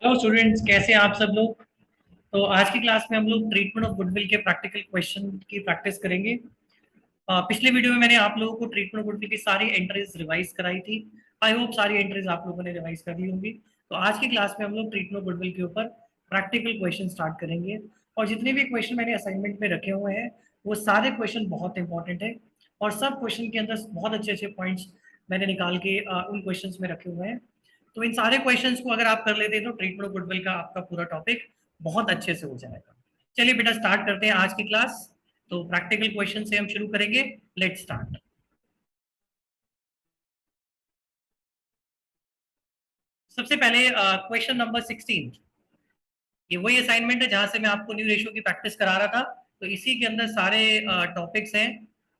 Hello students, कैसे हैं आप सब लोग। तो आज की क्लास में हम लोग ट्रीटमेंट ऑफ गुडविल के प्रैक्टिकल क्वेश्चन की प्रैक्टिस करेंगे। पिछले वीडियो में मैंने आप लोगों को ट्रीटमेंट ऑफ गुडविल की सारी एंट्रीज रिवाइज कराई थी। आई होप सारी एंट्रीज आप लोगों ने रिवाइज कर ली होंगी। तो आज की क्लास में हम लोग ट्रीटमेंट ऑफ गुडविल के ऊपर प्रैक्टिकल क्वेश्चन स्टार्ट करेंगे। और जितने भी क्वेश्चन मैंने असाइनमेंट में रखे हुए हैं वो सारे क्वेश्चन बहुत इंपॉर्टेंट है। और सब क्वेश्चन के अंदर बहुत अच्छे अच्छे पॉइंट्स मैंने निकाल के उन क्वेश्चन में रखे हुए हैं। तो इन सारे क्वेश्चंस को अगर आप कर लेते हैं तो ट्रीटमेंट ऑफ गुडविल का आपका पूरा टॉपिक बहुत अच्छे से हो जाएगा। चलिए बेटा, स्टार्ट करते हैं आज की क्लास। तो प्रैक्टिकल क्वेश्चन से हम शुरू करेंगे। Let's start. सबसे पहले क्वेश्चन नंबर 16। ये वही असाइनमेंट है जहां से मैं आपको न्यू रेशियो की प्रैक्टिस करा रहा था। तो इसी के अंदर सारे टॉपिक्स हैं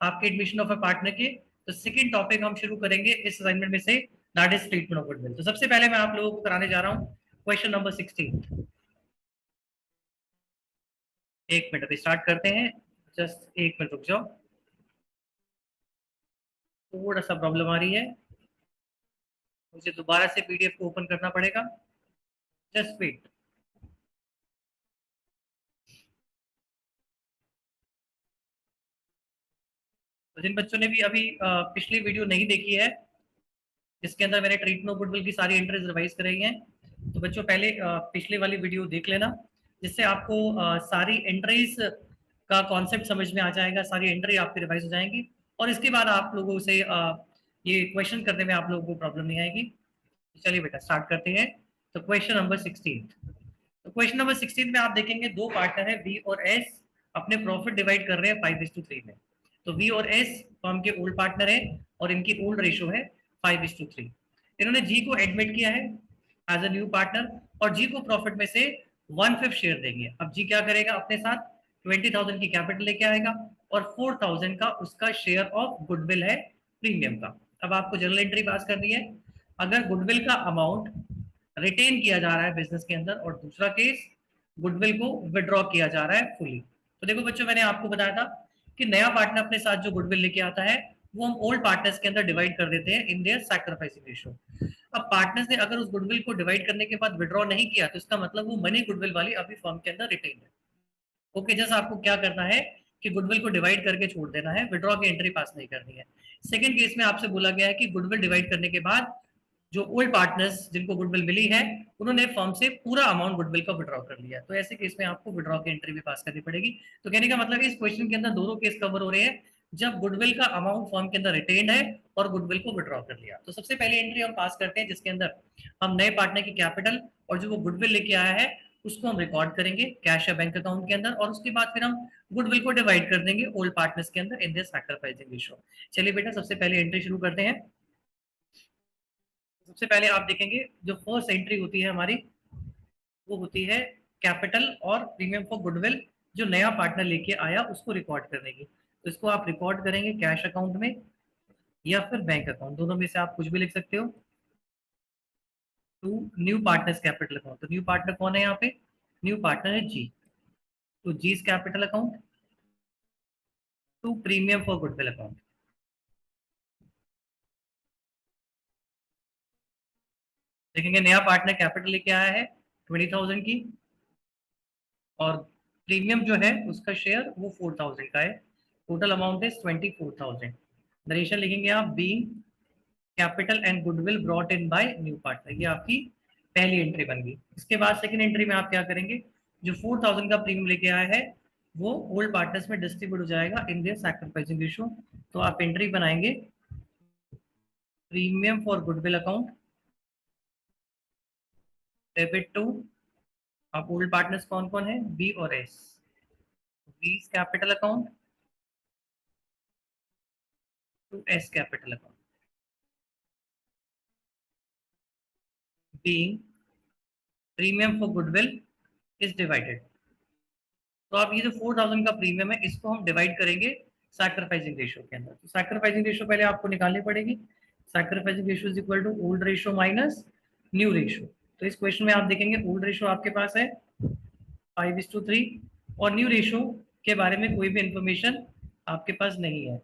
आपके एडमिशन ऑफ अ पार्टनर के। तो सेकंड टॉपिक हम शुरू करेंगे इस असाइनमेंट में से, that is treatment of goodwill. तो सबसे पहले मैं आप लोगों को कराने जा रहा हूँ क्वेश्चन नंबर 16। एक मिनट, अभी स्टार्ट करते हैं। जस्ट एक मिनट रुक जाओ, थोड़ा सा प्रॉब्लम आ रही है। मुझे दोबारा से पीडीएफ को ओपन करना पड़ेगा। Just wait. तो जिन बच्चों ने भी अभी पिछली वीडियो नहीं देखी है जिसके अंदर मैंने ट्रीटमेंट ऑफ गुडविल की सारी एंट्रीज रिवाइज कराई हैं, तो बच्चों पहले पिछले वाली वीडियो देख लेना, जिससे आपको सारी एंट्रीज का कॉन्सेप्ट समझ में आ जाएगा, सारी एंट्री आपकी रिवाइज हो जाएंगी। और इसके बाद आप लोगों से ये क्वेश्चन करने में आप लोगों को प्रॉब्लम नहीं आएगी। चलिए बेटा, स्टार्ट करते हैं। तो क्वेश्चन नंबर 16। तो क्वेश्चन नंबर 16 में आप देखेंगे दो पार्टनर है वी और एस, अपने प्रॉफिट डिवाइड कर रहे हैं 5:3 में। तो वी और एस फर्म के ओल्ड पार्टनर है और इनकी ओल्ड रेशो है 5:3। इन्होंने जी को एडमिट किया है एज अ न्यू पार्टनर और जी को प्रॉफिट में से 1/5 शेयर देंगे। अब जी क्या करेगा, अपने साथ 20,000 की कैपिटल लेके आएगा और 4,000 का उसका शेयर ऑफ गुडविल है प्रीमियम का। अब आपको जर्नल एंट्री पास करनी है। अगर गुडविल का अमाउंट रिटेन किया जा रहा है बिजनेस के अंदर और दूसरा केस गुडविल को विड्रॉ किया जा रहा है फुली। तो देखो बच्चों, मैंने आपको बताया था कि नया पार्टनर अपने साथ जो गुडविल लेके आता है वो हम ओल्ड पार्टनर्स के अंदर डिवाइड कर देते हैं इन देयर सैक्रिफाइसिंग रेशियो। अब पार्टनर्स ने अगर उस गुडविल को डिवाइड करने के बाद विड्रॉ नहीं किया तो इसका मतलब वो मनी गुडविल वाली अभी फर्म के अंदर रिटेन है। ओके, जैसा आपको क्या करना है कि गुडविल को डिवाइड करके छोड़ देना है, विड्रॉ की एंट्री पास नहीं करनी है। सेकंड केस में आपसे बोला गया है कि गुडविल डिवाइड करने के बाद जो ओल्ड पार्टनर्स जिनको गुडविल मिली है उन्होंने फर्म से पूरा अमाउंट गुडविल का विड्रॉ कर लिया, तो ऐसे केस में आपको विड्रॉ की एंट्री भी पास करनी पड़ेगी। तो कहने का मतलब इस क्वेश्चन के अंदर दोनों केस कवर हो रहे हैं, जब गुडविल का अमाउंट फर्म के अंदर रिटेन्ड है और गुडविल को विड्रॉ कर लिया। तो सबसे पहले एंट्री हम पास करते हैं जिसके अंदर हम नए पार्टनर की कैपिटल और जो वो गुडविल लेके आया है उसको हम रिकॉर्ड करेंगे कैश या बैंक अकाउंट के अंदर, और उसके बाद फिर हम गुडविल को डिवाइड कर देंगे ओल्ड पार्टनर्स के अंदर इन दिस सैक्रिफाइसिंग रेशियो। चलिए बेटा, सबसे पहले एंट्री शुरू करते हैं। सबसे पहले आप देखेंगे जो फर्स्ट एंट्री होती है हमारी वो होती है कैपिटल और प्रीमियम फॉर गुडविल जो नया पार्टनर लेके आया उसको रिकॉर्ड करने की। तो इसको आप रिकॉर्ड करेंगे कैश अकाउंट में या फिर बैंक अकाउंट, दोनों में से आप कुछ भी लिख सकते हो। To new partners capital account, तो न्यू पार्टनर कौन है यहाँ पे, न्यू पार्टनर है जी। तो G's capital account to premium for goodwill account. देखेंगे नया पार्टनर कैपिटल लेके आया है 20,000 की और प्रीमियम जो है उसका शेयर वो 4,000 का है। Total amount is 24,000। नरेशन लिखेंगे आप be capital and goodwill brought in by new partner, ये आपकी पहली एंट्री बन गई। इसके बाद सेकंड एंट्री में आप क्या करेंगे, जो 4,000 का प्रीमियम लेके आया है वो ओल्ड पार्टनर्स में डिस्ट्रीब्यूट हो जाएगा इन देयर सैक्रिफाइसिंग रेशियो। तो आप एंट्री बनाएंगे premium for goodwill account debit to, आप ओल्ड पार्टनर्स कौन कौन है बी और S, B's capital account to S capital account being premium for goodwill is divided. तो आप ये जो 4,000 का प्रीमियम है इसको हम डिवाइड करेंगे सैक्रिफाइसिंग रेशियो के अंदर। तो सैक्रिफाइसिंग रेशियो पहले आपको निकालनी पड़ेगी। Sacrificing ratio is equal to old ratio minus new ratio. तो इस क्वेश्चन में आप देखेंगे ओल्ड रेशियो आपके पास है 5:3 और न्यू रेशियो के बारे में कोई भी इंफॉर्मेशन आपके पास नहीं है।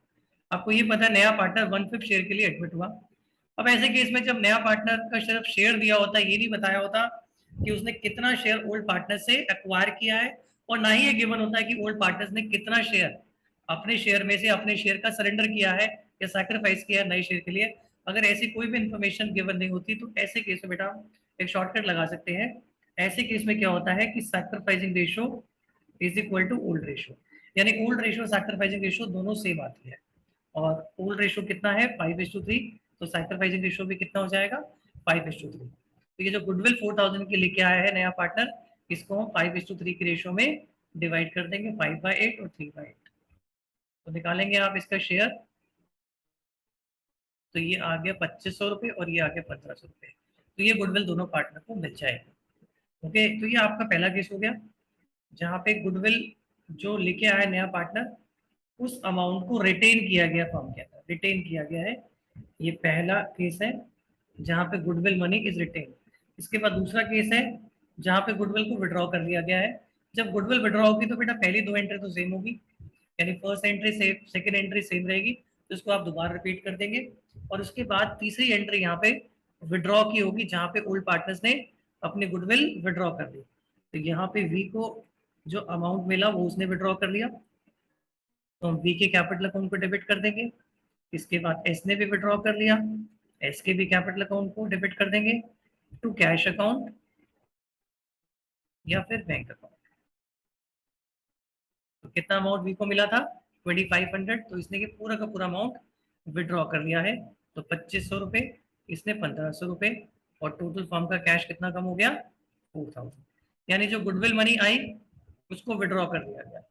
आपको ये पता है नया पार्टनर 1/5 शेयर के लिए एडमिट हुआ। अब ऐसे केस में जब नया पार्टनर का सिर्फ शेयर दिया होता है, ये नहीं बताया होता कि उसने कितना शेयर ओल्ड पार्टनर से एक्वायर किया है, और ना ही ये गिवन होता है कि ओल्ड पार्टनर्स ने कितना शेयर अपने शेयर में से अपने शेयर का सरेंडर किया है या सैक्रिफाइस किया है नए शेयर के लिए। अगर ऐसी कोई भी इंफॉर्मेशन गिवन नहीं होती तो ऐसे केस में बेटा एक शॉर्टकट लगा सकते हैं। ऐसे केस में क्या होता है कि sacrificing ratio is equal to old ratio, यानी ओल्ड रेशियो सैक्रिफाइसिंग रेशियो दोनों सेम आती है। और ओल्ड रेशियो कितना है 5:3, तो सैक्रिफाइसिंग रेशियो भी कितना हो जाएगा 5:3। तो ये जो गुडविल 4000 के लेके आया है नया पार्टनर, इसको हम 5:3 की रेशियो में डिवाइड कर देंगे, 5/8 और 3/8। तो निकालेंगे आप इसका शेयर, तो ये आ गया 2500 रुपये और ये आ गया 1500 रुपये। तो ये गुडविल दोनों पार्टनर को मिल जाएगा। ओके, तो ये आपका पहला केस हो गया जहाँ पे गुडविल जो लेके आया नया पार्टनर उस अमाउंट को रिटेन किया गया फर्म के अंदर, रिटेन किया गया है। ये पहला केस है जहाँ पे गुडविल मनी इज रिटेन। इसके बाद दूसरा केस है जहाँ पे गुडविल को विड्रॉ कर लिया गया है। जब गुडविल विड्रॉ होगी तो बेटा पहली दो एंट्री तो सेम होगी, यानी first entry same, second entry same रहेगी, तो इसको आप दोबारा रिपीट कर देंगे। और उसके बाद तीसरी एंट्री यहाँ पे विड्रॉ की होगी जहाँ पे ओल्ड पार्टनर्स ने अपनी गुडविल विड्रॉ कर दी। तो यहाँ पे वी को जो अमाउंट मिला वो उसने विड्रॉ कर लिया, तो हम वी के कैपिटल अकाउंट को डेबिट कर देंगे। इसके बाद एस ने भी विड्रॉ कर लिया, एस के भी कैपिटल अकाउंट को डेबिट कर देंगे टू कैश अकाउंट या फिर बैंक अकाउंट। तो कितना अमाउंट वी को मिला था 2500, तो इसने ये पूरा का पूरा अमाउंट विड्रॉ कर लिया है। तो 2500 रुपये, इसने 1500 रुपये, और टोटल फर्म का कैश कितना कम हो गया 4000। यानी जो गुडविल मनी आई उसको विड्रॉ कर दिया गया।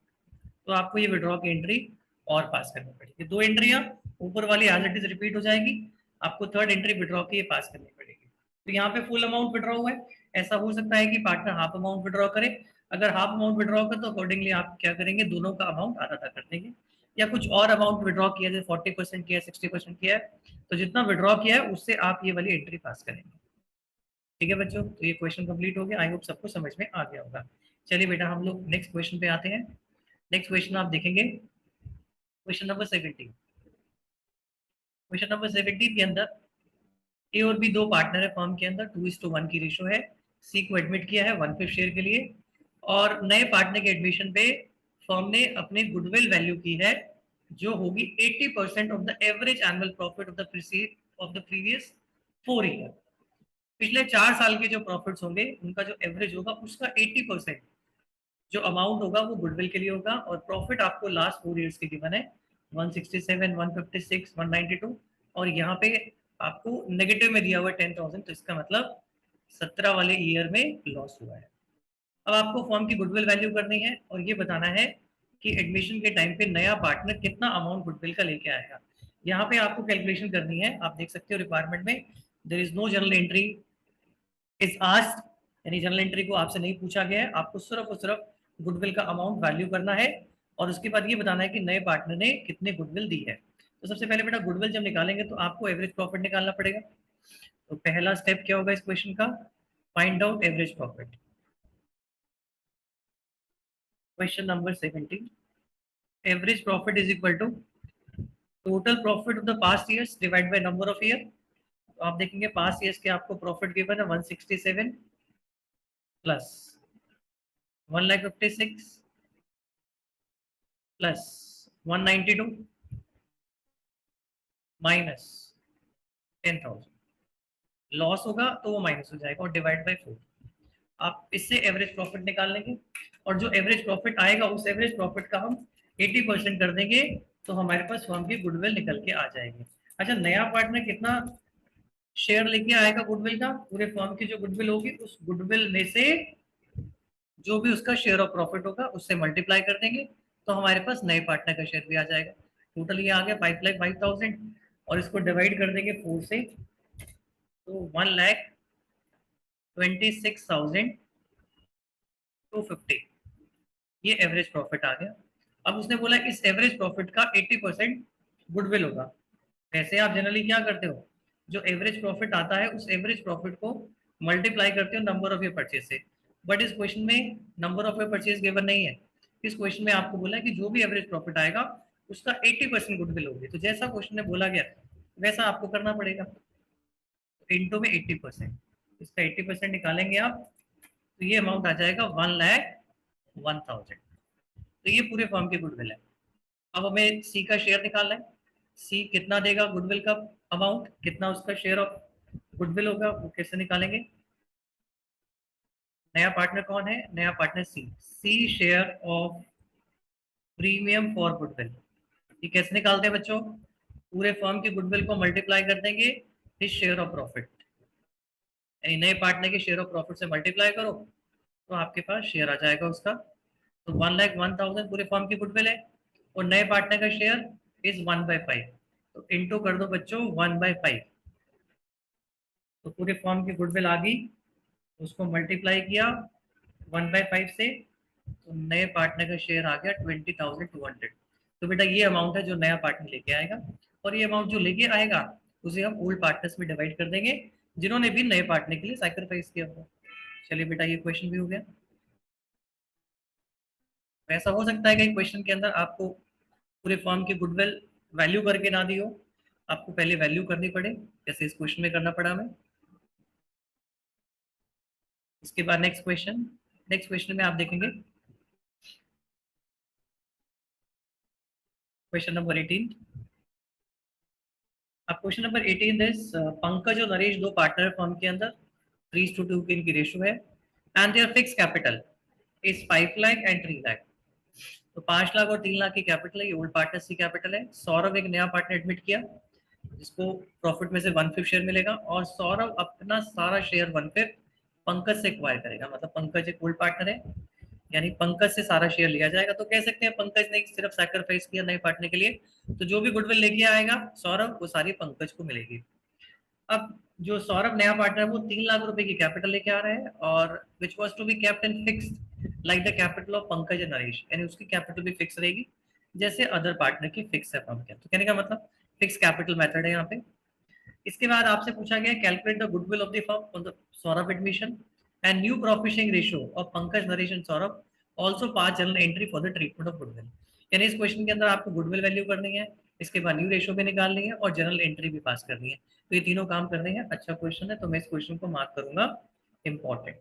तो आपको ये विड्रॉ की एंट्री और पास करनी पड़ेगी। दो एंट्रियां ऊपर वाली एज इट इज रिपीट हो जाएगी, आपको थर्ड एंट्री विड्रॉ की पास करनी पड़ेगी। तो यहाँ पे फुल अमाउंट विड्रॉ हुआ है। ऐसा हो सकता है कि पार्टनर हाफ अमाउंट विड्रॉ करे। अगर हाफ अमाउंट विड्रॉ करे तो अकॉर्डिंगली आप क्या करेंगे, दोनों का अमाउंट आधा आधा कर देंगे। या कुछ और अमाउंट विड्रॉ किया, जैसे 40% किया, 60% किया है, तो जितना विड्रॉ किया है उससे आप ये वाली एंट्री पास करेंगे। ठीक है बच्चों, तो ये क्वेश्चन कंप्लीट हो गया। आई होप सबको समझ में आ गया होगा। चलिए बेटा हम लोग नेक्स्ट क्वेश्चन पे आते हैं। नेक्स्ट क्वेश्चन आप देखेंगे क्वेश्चन नंबर 17। क्वेश्चन नंबर 17 के अंदर ए और बी दो पार्टनर है फर्म के अंदर, 2:1 की रेशो है। सी को एडमिट किया है 1/5 शेयर के लिए, और नए पार्टनर के एडमिशन पे फर्म ने अपने गुडविल वैल्यू की है जो होगी 80% of the average annual profit of the previous 4 year. पिछले 4 साल के जो प्रॉफिट्स होंगे उनका जो एवरेज होगा उसका 80% जो अमाउंट होगा वो गुडविल के लिए होगा। और प्रॉफिट आपको लास्ट 4 ईयर्स के गिवन है 167, 156, 192, और यहाँ पे आपको नेगेटिव में दिया हुआ है 10,000, तो इसका मतलब 17 वाले ईयर में लॉस हुआ है। अब आपको फर्म की गुडविल वैल्यू करनी है और ये बताना है कि एडमिशन के टाइम पे नया पार्टनर कितना अमाउंट गुडविल का लेके आएगा। यहाँ पे आपको कैलकुलेशन करनी है। आप देख सकते हो रिक्वायरमेंट में there is no general entry is asked, यानी जनरल एंट्री को आपसे नहीं पूछा गया है। आपको सिर्फ और सिर्फ गुडविल का अमाउंट वैल्यू करना है और उसके बाद ये बताना है कि नए पार्टनर ने कितने गुडविल दी है। तो सबसे पहले बेटा गुडविल जब निकालेंगे तो आपको एवरेज प्रॉफिट निकालना पड़ेगा। तो पहला स्टेप क्या होगा इस क्वेश्चन का, find out average profit. Question number 17, average profit is equal to total profit of the past years divide by number of year. तो आप देखेंगे पास्ट ईयर्स के आपको प्रॉफिट गिवन है 167 प्लस 1,56,000 प्लस 192 माइनस 10,000। लॉस होगा तो वो माइनस हो जाएगा और डिवाइड बाय 4। आप इससे एवरेज प्रॉफिट निकाल लेंगे और जो एवरेज प्रॉफिट आएगा उस एवरेज प्रॉफिट का हम 80% कर देंगे, तो हमारे पास फर्म की गुडविल निकल के आ जाएगी। अच्छा, नया पार्टनर कितना शेयर लेके आएगा गुडविल का, पूरे फर्म की जो गुडविल होगी उस गुडविल में से जो भी उसका शेयर ऑफ प्रॉफिट होगा उससे मल्टीप्लाई कर देंगे, तो हमारे पास नए पार्टनर का शेयर भी आ जाएगा। टोटल ये आ गया 5,05,000 और इसको डिवाइड कर देंगे 4 से, तो 1,26,250 ये एवरेज प्रॉफिट आ गया। अब उसने बोला इस एवरेज प्रॉफिट का 80% गुडविल होगा। वैसे आप जनरली क्या करते हो, जो एवरेज प्रॉफिट आता है उस एवरेज प्रॉफिट को मल्टीप्लाई करते हो नंबर ऑफ योर परचेज से, बट इस क्वेश्चन में number of your purchase given नहीं है। इस क्वेश्चन में आपको बोला है कि जो भी एवरेज प्रॉफिट आएगा उसका 80% गुडविल होगी। तो जैसा क्वेश्चन में बोला गया वैसा आपको करना पड़ेगा, इंटू में 80%, इसका 80% निकालेंगे आप तो ये अमाउंट आ जाएगा 1,01,000। तो ये पूरे फर्म की गुडविल है। अब हमें सी का शेयर निकालना है। सी कितना देगा गुडविल का अमाउंट, कितना उसका शेयर ऑफ गुडविल होगा, वो कैसे निकालेंगे। नया पार्टनर कौन है, नया partner C. C share of premium for goodwill. ये कैसे निकालते हैं बच्चों, पूरे फर्म की गुडविल को मल्टीप्लाई कर देंगे इस शेयर ऑफ प्रॉफिट, यानी नए पार्टनर के शेयर ऑफ प्रॉफिट से मल्टीप्लाई करो तो आपके पास शेयर आ जाएगा उसका। तो 1,01,000 पूरे फर्म की गुडविल है और नए पार्टनर का शेयर इज 1/5। तो इंटू कर दो बच्चों 1/5। तो पूरे फर्म की गुडविल आ गई, उसको मल्टीप्लाई किया 1/5 से, तो नए पार्टनर का शेयर आ गया 20,200। तो बेटा ये अमाउंट है जो नया पार्टनर लेके आएगा, और ये अमाउंट जो लेके आएगा उसे हम ओल्ड पार्टनर्स में डिवाइड कर देंगे जिन्होंने भी नए पार्टनर के लिए सैक्रिफाइस किया होगा। चलिए बेटा ये क्वेश्चन भी हो गया। ऐसा हो सकता है कि क्वेश्चन के अंदर आपको पूरे फर्म की गुडविल वैल्यू करके ना दी हो, आपको पहले वैल्यू करनी पड़े, जैसे इस क्वेश्चन में करना पड़ा हमें। इसके बाद नेक्स्ट क्वेश्चन में आप देखेंगे क्वेश्चन नंबर 18। अब क्वेश्चन नंबर 18 इज पंकज और नरेश दो पार्टनर फर्म के अंदर, 3:2 की इनकी रेशियो है, and there fix capital is 5 lakh and 3 lakh. तो 5 लाख और 3 लाख की कैपिटल है, ये ओल्ड पार्टनर्स की कैपिटल है। सौरभ एक नया पार्टनर एडमिट किया जिसको प्रॉफिट में से 1/5 शेयर मिलेगा, और सौरभ अपना सारा शेयर 1/5 पंकज से एक्वायर करेगा। मतलब पंकज एक ओल्ड पार्टनर है, यानी पंकज से सारा शेयर लिया जाएगा। तो कह सकते हैं पंकज ने सिर्फ सैक्रिफाइस किया नए पार्टनर के लिए, तो जो भी गुडविल लेके आएगा सौरभ वो सारी पंकज को मिलेगी। अब जो सौरभ नया पार्टनर है वो 3 लाख रुपए की कैपिटल लेके आ रहा है, और which was to be kept in fixed like the capital of Pankaj and Naresh, यानी उसकी कैपिटल भी फिक्स रहेगी जैसे अदर पार्टनर की फिक्स है फर्म के। तो कहने का मतलब फिक्स कैपिटल मेथड है यहाँ पे। इसके बाद आपसे पूछा गया calculate the goodwill of the firm on the Saurabh admission and new profit sharing ratio of Pankaj Naresh and Saurabh, also pass journal entry for the treatment of goodwill. यानी इस क्वेश्चन के अंदर आपको गुडविल वैल्यू करनी है, इसके बाद न्यू रेशियो भी निकालनी है और जनरल एंट्री भी पास करनी है। तो ये तीनों काम करने हैं। अच्छा क्वेश्चन है, तो मैं इस क्वेश्चन को मार्क करूंगा इंपॉर्टेंट।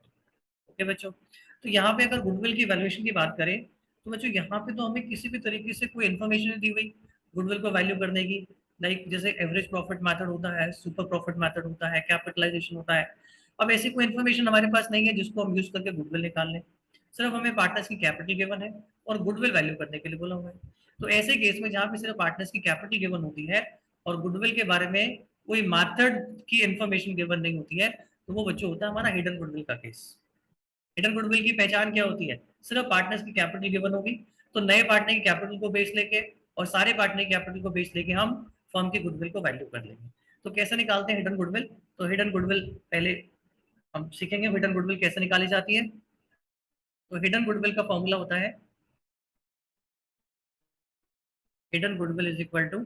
ओके बच्चों, तो यहाँ पे अगर गुडविल की वैल्यूएशन की बात करें तो बच्चों यहाँ पे तो हमें किसी भी तरीके से कोई इन्फॉर्मेशन नहीं दी हुई गुडविल को वैल्यू करने की। लाइक जैसे एवरेज प्रॉफिट मेथड होता है, सुपर प्रॉफिट मेथड होता है, कैपिटलाइजेशन होता है। अब ऐसी कोई इन्फॉर्मेशन हमारे पास नहीं है जिसको हम यूज करके गुडविल निकाल लें। सिर्फ हमें पार्टनर्स की कैपिटल गिवन है और गुडविल वैल्यू करने के लिए बोला हुआ है। तो ऐसे केस में जहाँ पे सिर्फ पार्टनर्स की कैपिटल गिवन होती है और गुडविल के बारे में कोई मेथड की इन्फॉर्मेशन गिवन नहीं होती है, तो वो बच्चों होता है हमारा हिडन गुडविल का केस। हिडन गुडविल की पहचान क्या होती है, सिर्फ पार्टनर्स की कैपिटल गिवन होगी, तो नए पार्टनर की कैपिटल को बेस लेके और सारे पार्टनर की कैपिटल को बेस लेके हम फर्म की गुडविल को वैल्यू कर लेंगे। तो कैसे निकालते हैं हिडन गुडविल, तो हिडन गुडविल पहले हम सीखेंगे हिडन गुडविल कैसे निकाली जाती है। तो हिडन गुडविल का फॉर्मूला होता है hidden goodwill is equal to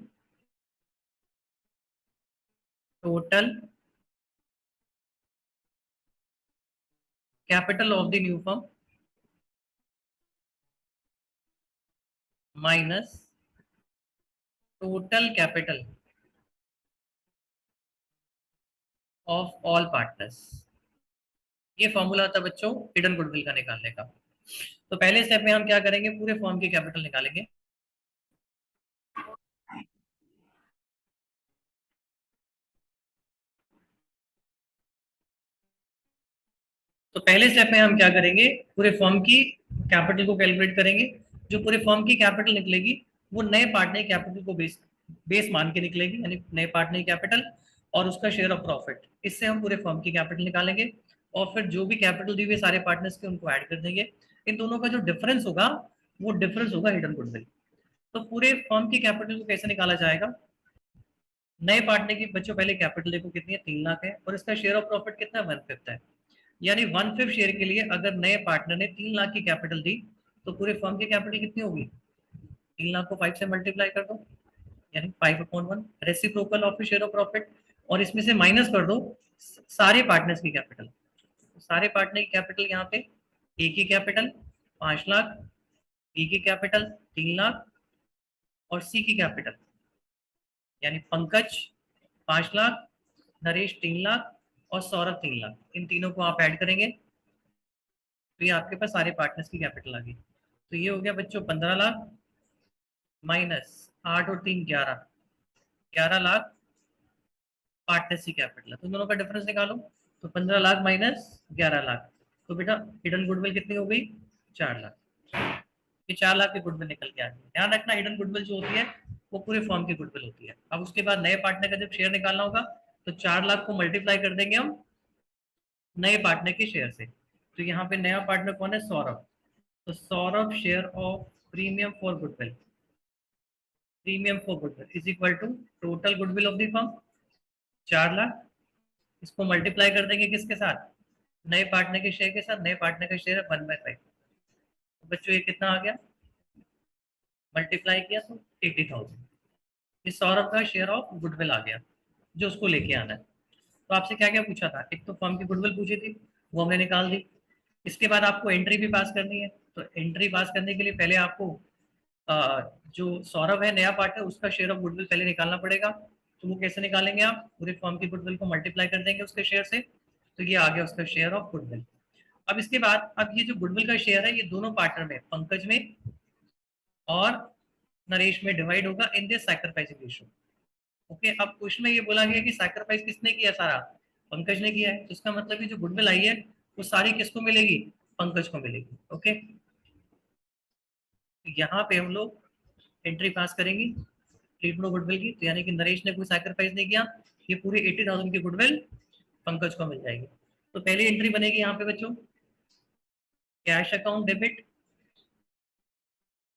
total capital of the new firm minus total capital of all partners. ये फॉर्मूला था बच्चों हिडन गुडविल का निकालने का। तो पहले स्टेप में हम क्या करेंगे, पूरे फॉर्म की कैपिटल निकालेंगे। तो पहले स्टेप में हम क्या करेंगे, पूरे फर्म की कैपिटल को कैलकुलेट करेंगे। जो पूरे फर्म की कैपिटल निकलेगी वो नए पार्टनर कैपिटल को बेस बेस मान के निकलेगी, यानी नए पार्टनर कैपिटल और उसका शेयर ऑफ प्रॉफिट, इससे हम पूरे फर्म की कैपिटल निकालेंगे। और फिर जो भी कैपिटल दी हुई सारे पार्टनर्स के उनको ऐड कर देंगे। इन दोनों का जो डिफरेंस होगा वो डिफरेंस होगा हिडन गुडविल। तो पूरे फर्म की कैपिटल को कैसे निकाला जाएगा, नए पार्टनर की बच्चों पहले कैपिटल देखो कितनी है, 3 लाख है, और इसका शेयर ऑफ प्रॉफिट कितना है, 1/5 है। यानी 1/5 शेयर के लिए अगर नए पार्टनर ने 3 लाख की कैपिटल दी तो पूरे फर्म की कैपिटल कितनी होगी, 3 लाख को 5 से मल्टीप्लाई कर दो, यानी 5/1 reciprocal of share of profit, और इसमें से माइनस कर दो सारे पार्टनर्स की कैपिटल। सारे पार्टनर की कैपिटल यहाँ पे ए की कैपिटल 5 लाख, बी की कैपिटल 3 लाख, और सी की कैपिटल यानी पंकज 5 लाख, नरेश 3 लाख और सौरभ 3 लाख, इन तीनों को आप ऐड करेंगे तो ये आपके पास सारे पार्टनर्स की कैपिटल आ गई। तो ये हो गया बच्चों 15 लाख माइनस 8 और 3 11, 11 लाख पार्टनर्स की कैपिटल है। तो दोनों का डिफरेंस निकालो। तो 15 लाख माइनस 11 लाख, तो बेटा हिडन गुडविल कितनी हो गई? 4 लाख। ये 4 लाख की गुडविल निकल के आ गई। ध्यान रखना हिडन गुडविल जो होती है वो पूरे फॉर्म की गुडविल होती है। अब उसके बाद नए पार्टनर का जब शेयर निकालना होगा तो 4 लाख को मल्टीप्लाई कर देंगे हम नए पार्टनर के शेयर से। तो यहाँ पे नया पार्टनर कौन है? सौरभ। तो Saurabh share of premium for goodwill, premium for goodwill is equal to total goodwill of the firm 4 lakh. इसको मल्टीप्लाई कर देंगे किसके साथ? नए पार्टनर के शेयर के साथ। नए पार्टनर का शेयर है 1/5। तो बच्चों ये कितना आ गया? मल्टीप्लाई किया तो 80,000। ये सौरभ का शेयर ऑफ गुडविल आ गया जो उसको लेके आना है। तो आपसे क्या क्या पूछा था? एक तो फर्म की गुडविल पूछी थी, वो हमने निकाल दी। इसके बाद आपको एंट्री भी पास करनी है। तो एंट्री पास करने के लिए पहले आपको जो सौरभ है नया पार्टनर उसका शेयर ऑफ गुडविल पहले निकालना पड़ेगा। तो वो कैसे निकालेंगे? आप पूरे फर्म की गुडविल को मल्टीप्लाई कर देंगे उसके शेयर से। तो ये आ गया उसका शेयर ऑफ गुडविल। अब इसके बाद अब ये जो गुडविल का शेयर है ये दोनों पार्टनर में, पंकज में और नरेश में डिवाइड होगा in this sacrificing ratio. Okay, अब क्वेश्चन में ये बोला गया कि सैक्रिफाइस किसने किया? सारा पंकज ने किया है। तो इसका मतलब है जो गुडविल आई है वो सारी किसको मिलेगी? पंकज को मिलेगी। ओके, तो यहाँ पे हम लोग एंट्री पास करेंगी ट्रीटमेंट गुडविल की। तो यानी कि नरेश ने कोई सैक्रिफाइस नहीं किया, ये पूरी 80,000 की गुडविल पंकज को मिल जाएगी। तो पहली एंट्री बनेगी यहाँ पे बच्चों, cash account debit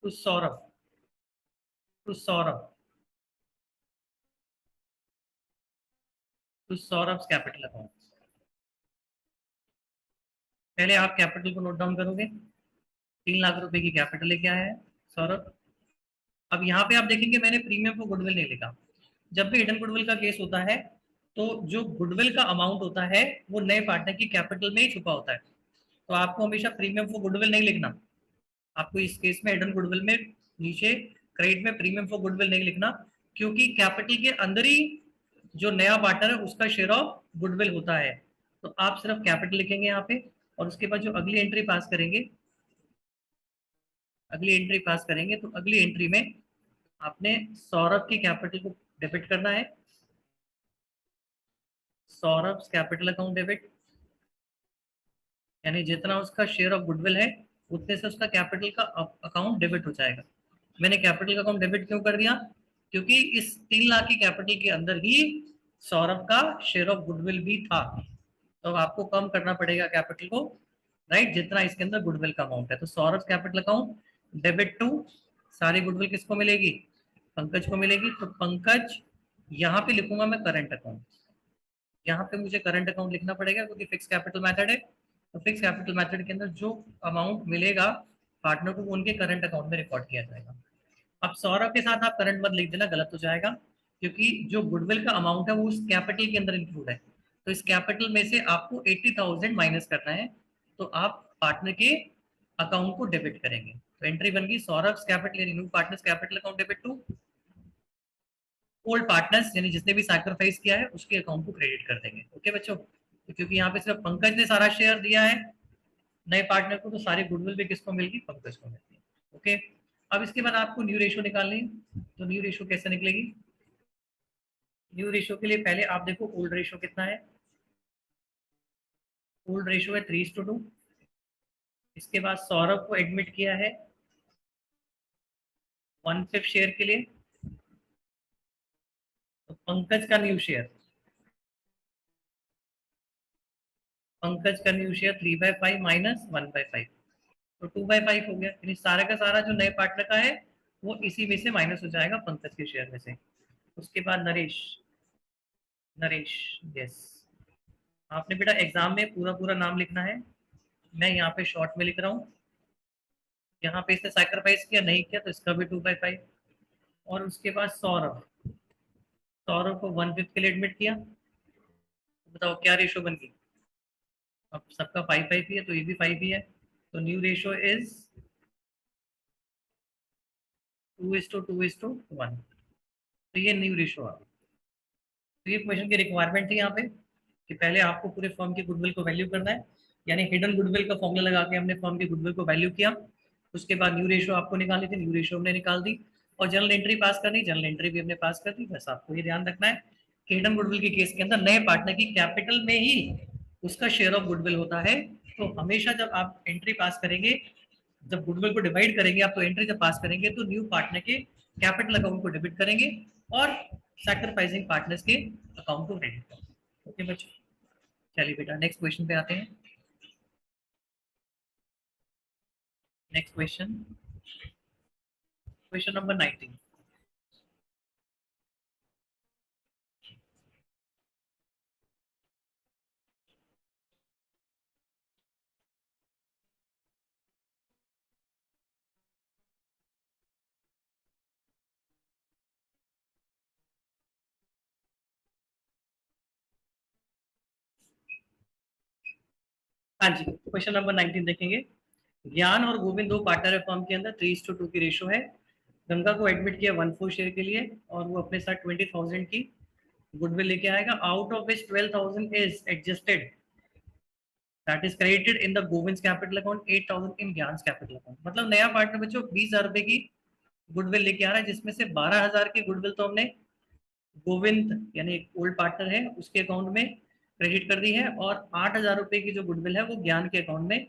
to Saurabh, to Saurabh, to Saurabh capital account. पहले आप कैपिटल को नोट डाउन करोगे। 3 लाख रुपए की कैपिटल लेके आया है सौरभ। अब यहाँ पे आप देखेंगे मैंने प्रीमियम फॉर गुडविल नहीं लिखा। जब भी हिडन गुडविल का केस होता है तो जो गुडविल का अमाउंट होता है वो नए पार्टनर की कैपिटल में ही छुपा होता है। तो आपको हमेशा प्रीमियम फॉर गुडविल नहीं लिखना। आपको इस केस में हिडन गुडविल में नीचे क्रेडिट में प्रीमियम फॉर गुडविल नहीं लिखना, क्योंकि कैपिटल के अंदर ही जो नया पार्टनर है उसका शेयर ऑफ गुडविल होता है। तो आप सिर्फ कैपिटल लिखेंगे यहाँ पे, और उसके बाद जो अगली एंट्री पास करेंगे, अगली एंट्री पास करेंगे तो अगली एंट्री में आपने सौरभ की कैपिटल को डेबिट करना है। सौरभ कैपिटल अकाउंट डेबिट, यानी जितना उसका शेयर ऑफ गुडविल है उतने से उसका कैपिटल का अकाउंट डेबिट हो जाएगा। मैंने कैपिटल का अकाउंट डेबिट क्यों कर दिया? क्योंकि इस 3 लाख की कैपिटल के अंदर ही सौरभ का शेयर ऑफ गुडविल भी था। तो आपको कम करना पड़ेगा कैपिटल को, राइट, जितना इसके अंदर गुडविल का अमाउंट है। तो Saurabh capital account debit to, सारी गुडविल किसको मिलेगी? पंकज को मिलेगी। तो पंकज, यहाँ पे लिखूंगा मैं करंट अकाउंट। यहाँ पे मुझे करंट अकाउंट लिखना पड़ेगा क्योंकि फिक्स कैपिटल मेथड है। तो फिक्स कैपिटल मेथड के अंदर जो अमाउंट मिलेगा पार्टनर को वो उनके करंट अकाउंट में रिकॉर्ड किया जाएगा। अब सौरभ के साथ आप करंट मत लिख देना, गलत हो जाएगा, क्योंकि जो गुडविल का अमाउंट है वो उस कैपिटल के अंदर इंक्लूड है। तो इस कैपिटल में से आपको 80,000 माइनस करना है। तो आप पार्टनर के अकाउंट को डेबिट करेंगे। तो एंट्री बन गई सौरभ कैपिटल यानी new partners capital account debit to old partners, यानी जिसने भी सैक्रिफाइस किया है उसके अकाउंट को क्रेडिट कर देंगे। ओके बच्चों, तो क्योंकि यहाँ पे सिर्फ पंकज ने सारा शेयर दिया है नए पार्टनर को, तो सारी गुडविल भी किसको मिलगी? पंकज को मिलती है। ओके, अब इसके बाद आपको न्यू रेशियो निकालनी है। तो न्यू रेशियो कैसे निकलेगी? न्यू रेशियो के लिए पहले आप देखो ओल्ड रेशियो कितना है। ओल्ड रेशियो है 3:2। इसके बाद सौरभ को एडमिट किया है 1/5 शेयर के लिए। तो पंकज का न्यू शेयर, पंकज का न्यू शेयर 3/5 माइनस 1/5, तो 2/5 हो गया। यानी सारा का सारा जो नए पार्टनर का है वो इसी में से माइनस हो जाएगा पंकज के शेयर में से। उसके बाद नरेश, नरेश, यस, आपने बेटा एग्जाम में पूरा पूरा नाम लिखना है। मैं यहाँ पे शॉर्ट में लिख रहा हूँ। यहाँ पे इसने सैक्रिफाइस किया नहीं किया तो इसका भी 2/5। और उसके बाद सौरभ, सौरभ को 1/5 के लिए एडमिट किया। बताओ क्या रेशो बन गई? अब सबका 5/5 ही है तो ये भी 5 ही है। तो न्यू रेशो इज 2:2:1। तो ये न्यू रेशो आ गई। तो ये क्वेश्चन की रिक्वायरमेंट थी यहाँ पे कि पहले आपको पूरे फर्म की गुडविल को वैल्यू करना है, यानी हिडन गुडविल का फॉर्मूला लगा के हमने फर्म की गुडविल को वैल्यू किया। उसके बाद न्यू रेशियो आपको निकालनी थी, न्यू रेशियो हमने निकाल दी। और जनरल एंट्री पास करनी, जनरल एंट्री भी हमने पास कर दी। बस आपको ये ध्यान रखना है कि हिडन गुडविल के केस के अंदर नए पार्टनर की कैपिटल में ही उसका शेयर ऑफ गुडविल होता है। तो हमेशा जब आप एंट्री पास करेंगे, जब गुडविल को डिवाइड करेंगे आप, तो एंट्री जब पास करेंगे तो न्यू पार्टनर के कैपिटल अकाउंट को डेबिट करेंगे और सैक्रिफाइसिंग पार्टनर्स के अकाउंट को क्रेडिट करेंगे। ओके बच्चों, चलिए बेटा नेक्स्ट क्वेश्चन पे आते हैं। Next question, question number 19। हाँ जी, क्वेश्चन नंबर 19 देखेंगे। ज्ञान और गोविंद दो पार्टनर है फर्म के अंदर, 3:2 की रेशो है। गंगा को एडमिट किया 1/4 शेयर के लिए और वो अपने साथ 20,000 की गुडविल लेके आएगा। Out of which 12,000 is adjusted, that is credited in the Govind capital account, 8,000 इन ज्ञान कैपिटल अकाउंट। मतलब नया पार्टनर बच्चों 20,000 रुपए की गुडविल लेके आ रहा है, जिसमें से 12,000 की गुडविल तो हमने गोविंद यानी ओल्ड पार्टनर है उसके अकाउंट में क्रेडिट कर दी है, और 8,000 रुपए की जो गुडविल है वो ज्ञान के अकाउंट में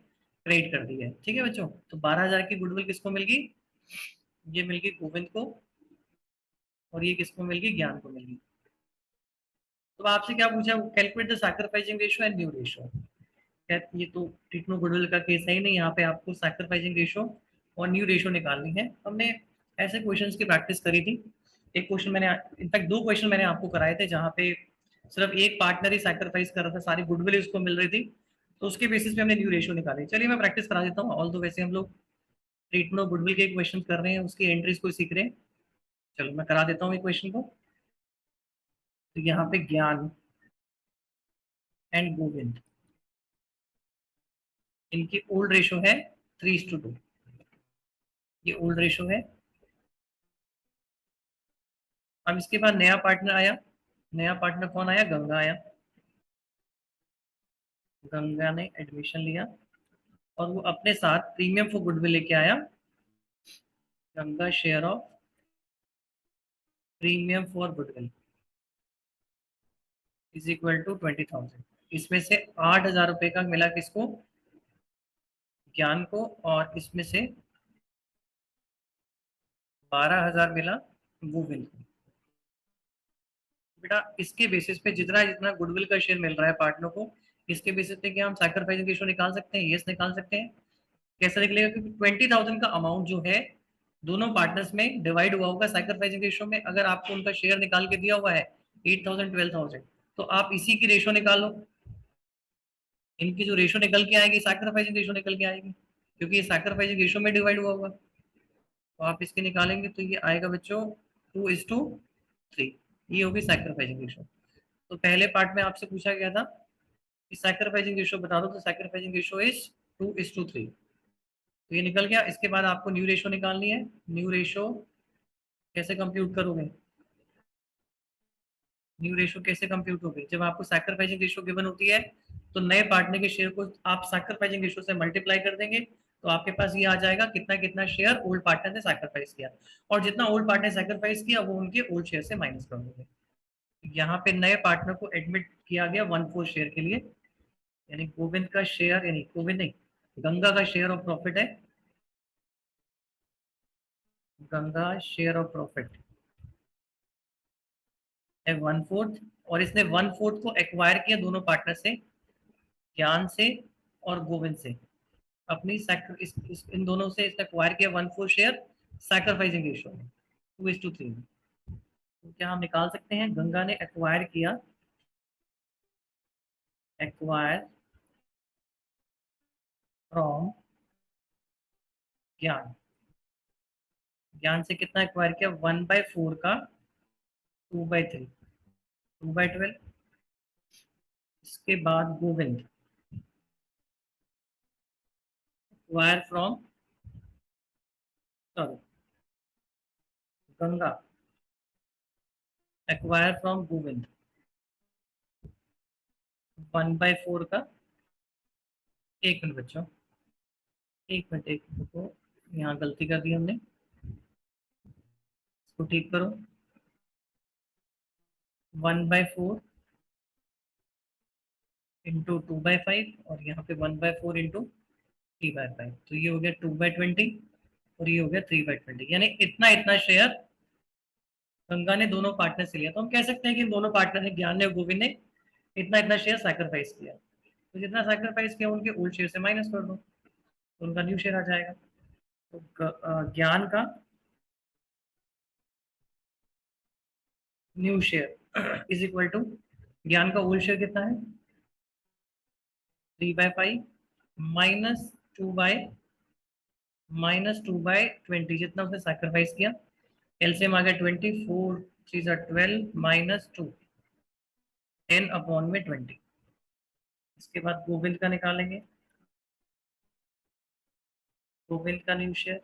क्रेडिट कर दी है। ठीक है बच्चों, तो 12,000 की गुडविल किसको मिल गई? ये मिल गई गोविंद को, और ये किसको मिल गई? ज्ञान को मिल गई। तो आपसे क्या पूछा? Calculate the sacrificing ratio and new ratio. ये तो टिकनो गुडविल का केस है ही नहीं, यहाँ पे आपको सैक्रिफाइसिंग रेशियो और न्यू रेशियो निकालनी है। हमने ऐसे क्वेश्चंस की प्रैक्टिस करी थी। एक क्वेश्चन मैंने, इनफैक्ट दो क्वेश्चन मैंने आपको कराए थे जहाँ पे सिर्फ एक पार्टनर ही सैक्रिफाइस कर रहा था, सारी गुडविल उसको मिल रही थी, तो उसके बेसिस पे हमने न्यू रेशियो निकाली। चलिए मैं प्रैक्टिस करा देता हूँ। ऑल दो वैसे हम लोग ट्रीटमेंट ऑफ गुडविल के क्वेश्चन कर रहे हैं, उसकी एंट्रीज को सीख रहे हैं। चलो मैं करा देता हूँ एक क्वेश्चन को। तो यहाँ पे ज्ञान एंड गोविंद, इनकी ओल्ड रेशो है 3:2। ये ओल्ड रेशो है। अब इसके बाद नया पार्टनर आया। नया पार्टनर कौन आया? गंगा आया। गंगा ने एडमिशन लिया और वो अपने साथ प्रीमियम फॉर गुडविल लेके आया। Ganga share of premium for goodwill is equal to 20,000। इसमें से 8,000 रुपए का मिला किसको? ज्ञान को। और इसमें से 12,000 मिला गोविंद को। बेटा इसके बेसिस पे जितना जितना गुडविल का शेयर मिल रहा है पार्टनर को, इसके बेसिस पे क्या हम सैक्रिफाइसिंग रेशियो निकाल सकते हैं? यस निकाल सकते हैं। कैसे निकलेगा? क्योंकि 20,000 का अमाउंट जो है दोनों पार्टनर्स में डिवाइड हुआ होगा सैक्रिफाइसिंग रेशियो में। अगर आपको उनका शेयर निकाल के दिया हुआ है 8,000 12,000, तो आप इसी की रेशियो निकालो। इनकी जो रेशियो निकल के आएगी सैक्रिफाइसिंग रेशियो निकल के आएगी, क्योंकि ये सैक्रिफाइसिंग रेशियो में डिवाइड हुआ होगा। तो आप इसके निकालेंगे तो ये आएगा बच्चों 2:3। ये होगी सैक्रिफाइसिंग रेशियो। तो पहले पार्ट में आपसे पूछा गया था कि सैक्रिफाइसिंग रेशियो बता दो, तो सैक्रिफाइसिंग रेशियो इज 2:3। तो ये निकल गया। इसके बाद आपको न्यू रेशियो निकालनी है। न्यू रेशियो कैसे कंप्यूट करोगे? न्यू रेशियो कैसे कंप्यूट होगी? जब आपको सैक्रिफाइसिंग रेशियो गिवन होती है तो नए पार्टनर के शेयर को आप सैक्रिफाइसिंग रेशियो से मल्टीप्लाई कर देंगे, तो आपके पास ये आ जाएगा कितना कितना शेयर ओल्ड पार्टनर ने सैक्रिफाइस किया, और जितना ओल्ड पार्टनर सैक्रिफाइस किया वो उनके ओल्ड शेयर से माइनस कर दोगे। यहाँ पे नए पार्टनर को एडमिट किया गया 1/4 शेयर के लिए, यानी गोविंद का शेयर, यानी गोविंद नहीं, गंगा का शेयर ऑफ प्रॉफिट है। गंगा शेयर ऑफ प्रॉफिट है 1/4, और इसने 1/4 को एक्वायर किया दोनों पार्टनर से, ज्ञान से और गोविंद से। अपनी इन दोनों से इसने एक्वायर किया 1/4 शेयर सैक्रिफाइसिंग रेशियो में 2:3 में। तो क्या हम निकाल सकते हैं? गंगा ने एक्वायर किया, एक्वायर फ्रॉम ज्ञान। ज्ञान से कितना एक्वायर किया? 1/4 का 2/3, 2/12। इसके बाद Govind acquire from, sorry, Ganga acquire from Govind 1/4 का एक मिनट बच्चों, एक मिनट को, यहाँ गलती कर दी हमने, इसको ठीक करो। 1/4 इंटू 2/5 और यहाँ पे 1/4 इंटू 3/5, तो ये हो गया 2/20 और ये हो गया 3/20, यानी इतना इतना शेयर गंगा ने दोनों पार्टनर से लिया। तो हम कह सकते हैं कि दोनों पार्टनर ने, ज्ञान ने और गोविंद ने, इतना इतना शेयर सैक्रिफाइस किया। तो जितना सैक्रिफाइस किया उनके ओल्ड शेयर से माइनस कर दो, तो उनका न्यू शेयर आ जाएगा। तो ज्ञान का new share is equal to, Gyan का ओल्ड शेयर कितना है, 3/5 माइनस 2/20, जितना उसने सैक्रिफाइस किया। एलसीएम आ गया 24 3 12 माइनस 2, 10/20। इसके बाद गोविंद का निकालेंगे, गोविंद का न्यू शेयर,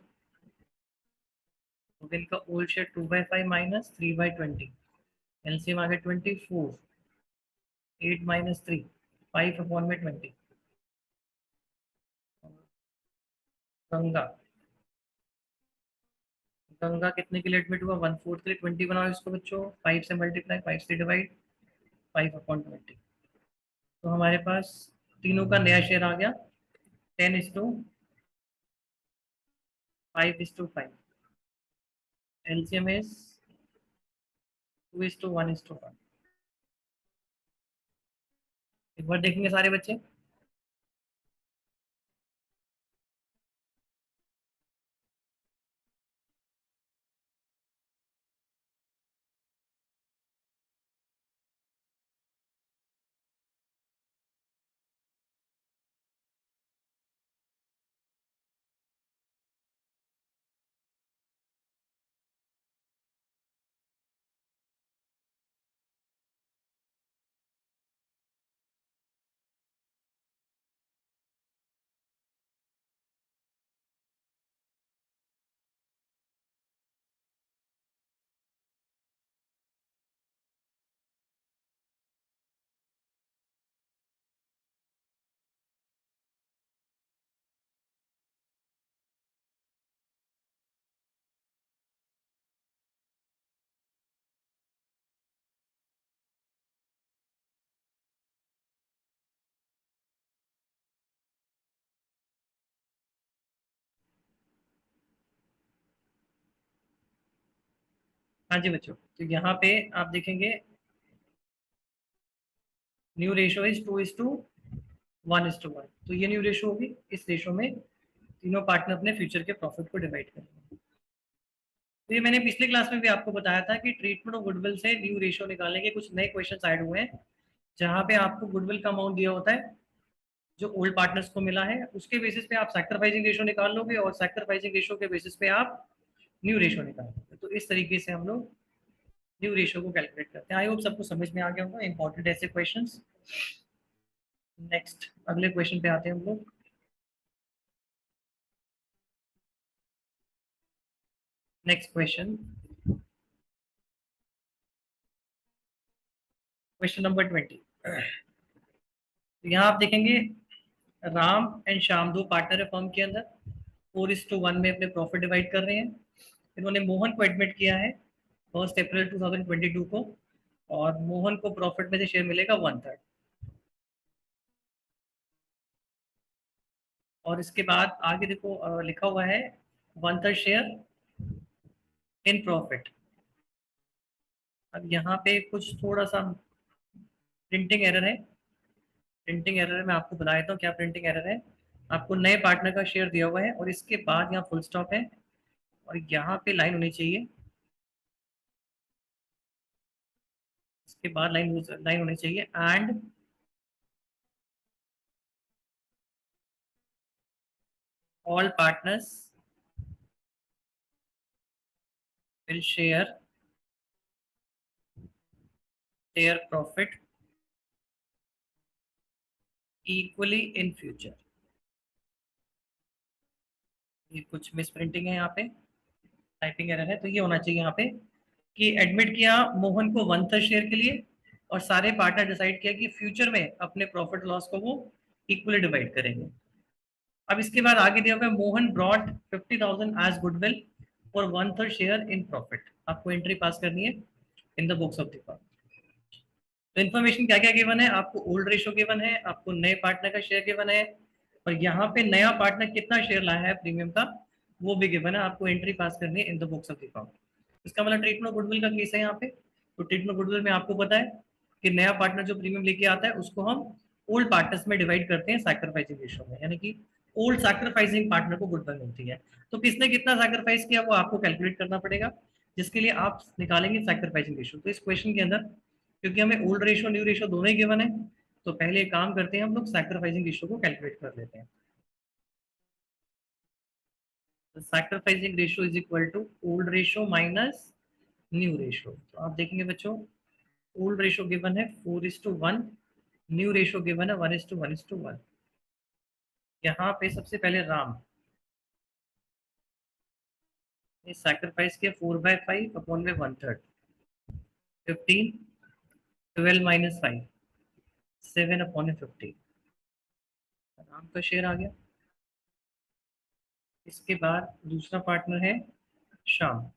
गोविंद का ओल्ड शेयर 2/5 माइनस 3/20, एलसीएम आ गया 24 8 माइनस 3, 5/20। गंगा, गंगा कितने के लिए एडमिट हुआ, 1/4 के लिए। 20 बनाओ इसको बच्चों, 5 से मल्टीप्लाई, 5 से डिवाइड, 5/20। तो हमारे पास तीनों का नया शेयर आ गया 10:5:5। LCM is 2:1:1। एक बार देखेंगे सारे बच्चे। हाँ जी बच्चों, तो यहाँ पे आप देखेंगे न्यू रेशो इज 2:1:1। तो ये न्यू रेशो होगी। इस रेशो में तीनों पार्टनर अपने फ्यूचर के प्रॉफिट को डिवाइड करेंगे। तो ये मैंने पिछले क्लास में भी आपको बताया था कि ट्रीटमेंट ऑफ गुडविल से न्यू रेशो निकालने के कुछ नए क्वेश्चन ऐड हुए हैं, जहाँ पे आपको गुडविल का अमाउंट दिया होता है जो ओल्ड पार्टनर्स को मिला है, उसके बेसिस पे आप सैक्रिफाइसिंग रेशो निकाल लोगे और सैक्रिफाइसिंग रेशो के बेसिस पे आप न्यू रेशो निकाल लोगे। तो इस तरीके से हम लोग न्यू रेशो को कैलकुलेट करते हैं। आई होप सबको समझ में आ गया होगा इंपॉर्टेंट ऐसे क्वेश्चंस। नेक्स्ट अगले क्वेश्चन पे आते हैं हम लोग। Next question, question number 20। यहाँ आप देखेंगे राम एंड श्याम दो पार्टनर है फर्म के अंदर, 4:1 में अपने प्रॉफिट डिवाइड कर रहे हैं। इन्होंने मोहन को एडमिट किया है 1 अप्रैल 2022 को, और मोहन को प्रॉफिट में से शेयर मिलेगा 1/3। और इसके बाद आगे देखो लिखा हुआ है 1/3 शेयर इन प्रॉफिट। अब यहाँ पे कुछ थोड़ा सा प्रिंटिंग एरर है। प्रिंटिंग एरर है, मैं आपको बता देता हूँ क्या प्रिंटिंग एरर है। आपको नए पार्टनर का शेयर दिया हुआ है और इसके बाद यहाँ फुल स्टॉप है और यहाँ पे लाइन होनी चाहिए, इसके बाद लाइन लाइन होनी चाहिए and all partners will share their profit equally in future. ये कुछ मिस प्रिंटिंग है यहाँ पे, टाइपिंग एरर है। तो ये होना चाहिए यहाँ पे कि एडमिट किया मोहन को 1/3 शेयर के लिए और सारे पार्टनर डिसाइड किया कि फ्यूचर में अपने प्रॉफिट लॉस को वो इक्वली डिवाइड करेंगे। अब इसके बाद आगे दिया हुआ है मोहन ब्रॉट 50,000 एज गुडविल और 1/3 शेयर इन प्रॉफिट। आपको एंट्री पास करनी है in the books of the firm. तो इन्फॉर्मेशन क्या क्या गिवन है, आपको ओल्ड रेशो गिवन है, आपको नए पार्टनर का शेयर गिवन है, और यहाँ पे नया पार्टनर कितना शेयर लाया है प्रीमियम का वो भी गिवन है। आपको एंट्री पास करनी है in the books of the firm. इसका मतलब ट्रीटमेंट ऑफ गुडविल का केस है यहाँ पे। तो ट्रीटमेंट ऑफ गुडविल में आपको पता है कि नया पार्टनर जो प्रीमियम लेके आता है उसको हम ओल्ड पार्टनर्स में डिवाइड करते हैं सैक्रिफाइसिंग रेशियो में, यानी कि ओल्ड सैक्रिफाइसिंग पार्टनर को गुडविल मिलती है। तो किसने कितना सैक्रिफाइस किया वो आपको कैलकुलेट करना पड़ेगा, जिसके लिए आप निकालेंगे सैक्रिफाइसिंग रेशियो। तो इस क्वेश्चन के अंदर क्योंकि हमें ओल्ड रेशियो न्यू रेशियो दोनों ही गिवन है, तो पहले एक काम करते हैं, हम लोग सैक्रिफाइसिंग रेशियो को कैलकुलेट कर लेते हैं। Sacrificing ratio is equal to old ratio minus new ratio. तो आप देखेंगे बच्चों, ओल्ड रेशियो गिवन है 4:1, न्यू रेशियो गिवन है 1:1:1। यहाँ पे सबसे पहले राम ने सैक्रिफाइस किया 4/5 अपॉन में 1/3, 15, 12 माइनस 5, 7 अपॉन में 50। राम का शेयर आ गया। इसके बाद दूसरा पार्टनर है शाम।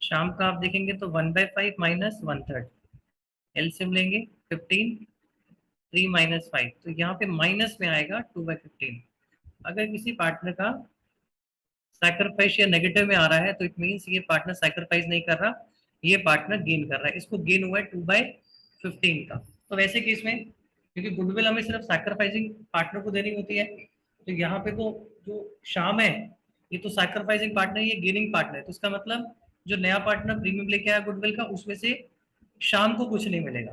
शाम का आप देखेंगे तो 1/5 माइनस 1/3, एलसीएम लेंगे 15, 3 माइनस 5, तो यहाँ पे माइनस में आएगा 2/15। अगर किसी पार्टनर का सैक्रिफाइस या नेगेटिव में आ रहा है तो इट मींस ये पार्टनर सैक्रिफाइस नहीं कर रहा, ये पार्टनर गेन कर रहा है। इसको गेन हुआ है 2/15 का। तो वैसे केस में क्योंकि गुडविल हमें सिर्फ सैक्रिफाइसिंग पार्टनर को देनी होती है, तो यहाँ पे तो जो शाम है ये तो सैक्रिफाइसिंग पार्टनर, ये गेनिंग पार्टनर है। तो इसका मतलब जो नया पार्टनर प्रीमियम लेके आया गुडविल का उसमें से शाम को कुछ नहीं मिलेगा।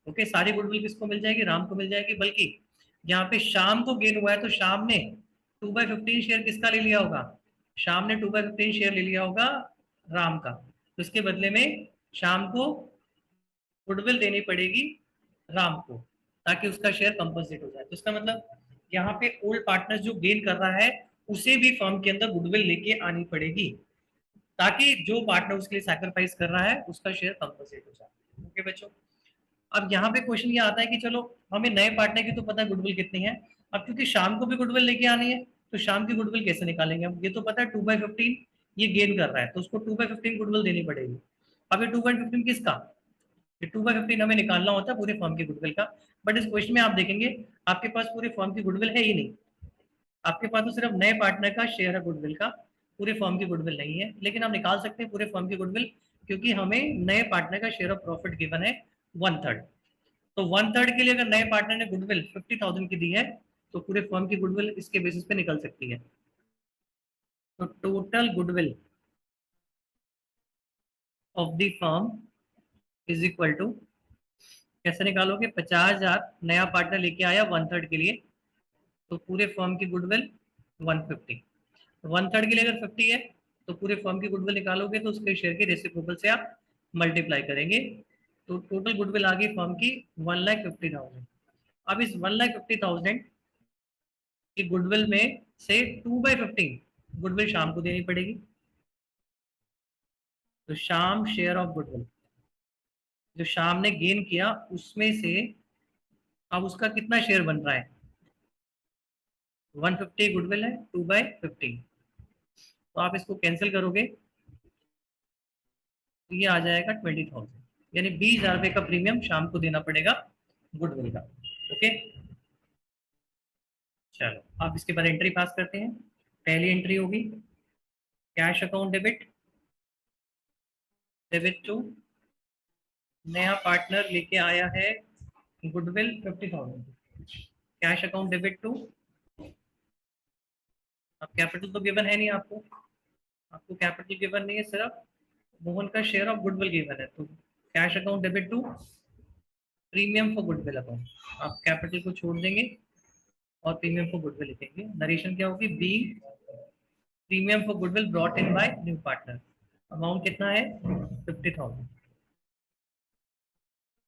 ओके, सारी गुडविल किसको मिल जाएगी, राम को मिल जाएगी। बल्कि यहाँ पे शाम को गेन हुआ है तो शाम ने 2/15 शेयर किसका ले लिया होगा, शाम ने 2/15 शेयर ले लिया होगा राम का। तो इसके बदले में शाम को गुडविल देनी पड़ेगी राम को ताकि उसका शेयर कंपनसेट हो जाए। तो इसका मतलब यहाँ पे ओल्ड पार्टनर जो गेन कर रहा है उसे भी फर्म के अंदर गुडविल लेके आनी पड़ेगी ताकि जो पार्टनर उसके लिए सैक्रिफाइस कर रहा है उसका शेयर कंपनसेट हो जाए। ओके बच्चों, अब यहाँ पे क्वेश्चन ये आता है कि चलो हमें नए पार्टनर की तो पता है गुडविल कितनी है, अब क्योंकि शाम को भी गुडविल लेके आनी है तो शाम की गुडविल कैसे निकालेंगे हम, ये तो पता है 2/15 ये गेन कर रहा है तो उसको 2/15 गुडविल देनी पड़ेगी। अब ये 2/15 किसका, ये 2/15 हमें निकालना होता है पूरे फर्म की गुडविल का। बट इस क्वेश्चन में आप देखेंगे आपके पास पूरे फर्म की गुडविल है ही नहीं, आपके पास तो सिर्फ नए पार्टनर का शेयर है गुडविल का, पूरे फर्म की गुडविल नहीं है। लेकिन हम निकाल सकते हैं पूरे फर्म की गुडविल क्योंकि हमें नए पार्टनर का शेयर ऑफ प्रॉफिट गिवन है 1/3। तो 1/3 के लिए अगर नए पार्टनर ने गुडविल 50,000 की दी है तो पूरे फर्म की गुडविल इसके बेसिस पे निकल सकती है। तो total goodwill of the firm is equal to, कैसे निकालोगे, 50,000 नया पार्टनर लेके आया 1/3 के लिए, तो पूरे फर्म की गुडविल 150। 1/3 के लिए अगर 50 है तो पूरे फर्म की गुडविल निकालोगे तो उसके शेयर के रेसिप्रोकल से आप मल्टीप्लाई करेंगे, तो टोटल गुडविल आ गई फर्म की 1,50,000। अब इस 1,50,000 की गुडविल में से 2/15 गुडविल शाम को देनी पड़ेगी। तो शाम शेयर ऑफ गुडविल जो शाम ने गेन किया उसमें से अब उसका कितना शेयर बन रहा है, 150 गुडविल है 2/15, तो आप इसको कैंसिल करोगे तो ये आ जाएगा 20,000, यानी 20,000 रुपए का प्रीमियम शाम को देना पड़ेगा गुडविल का। ओके चलो आप इसके बाद एंट्री पास करते हैं। पहली एंट्री होगी cash account debit, debit to नया पार्टनर लेके आया है goodwill 50,000, cash account debit to, अब कैपिटल तो गिवन है नहीं आपको, आपको कैपिटल गिवन नहीं है, सिर्फ मोहन का शेयर ऑफ गुडविल गिवन है। तो cash account debit to premium for goodwill account, आप कैपिटल को छोड़ देंगे और प्रीमियम फॉर गुडविल लिखेंगे। नरेशन क्या होगी, be premium for goodwill brought in by new partner, amount कितना है 50,000,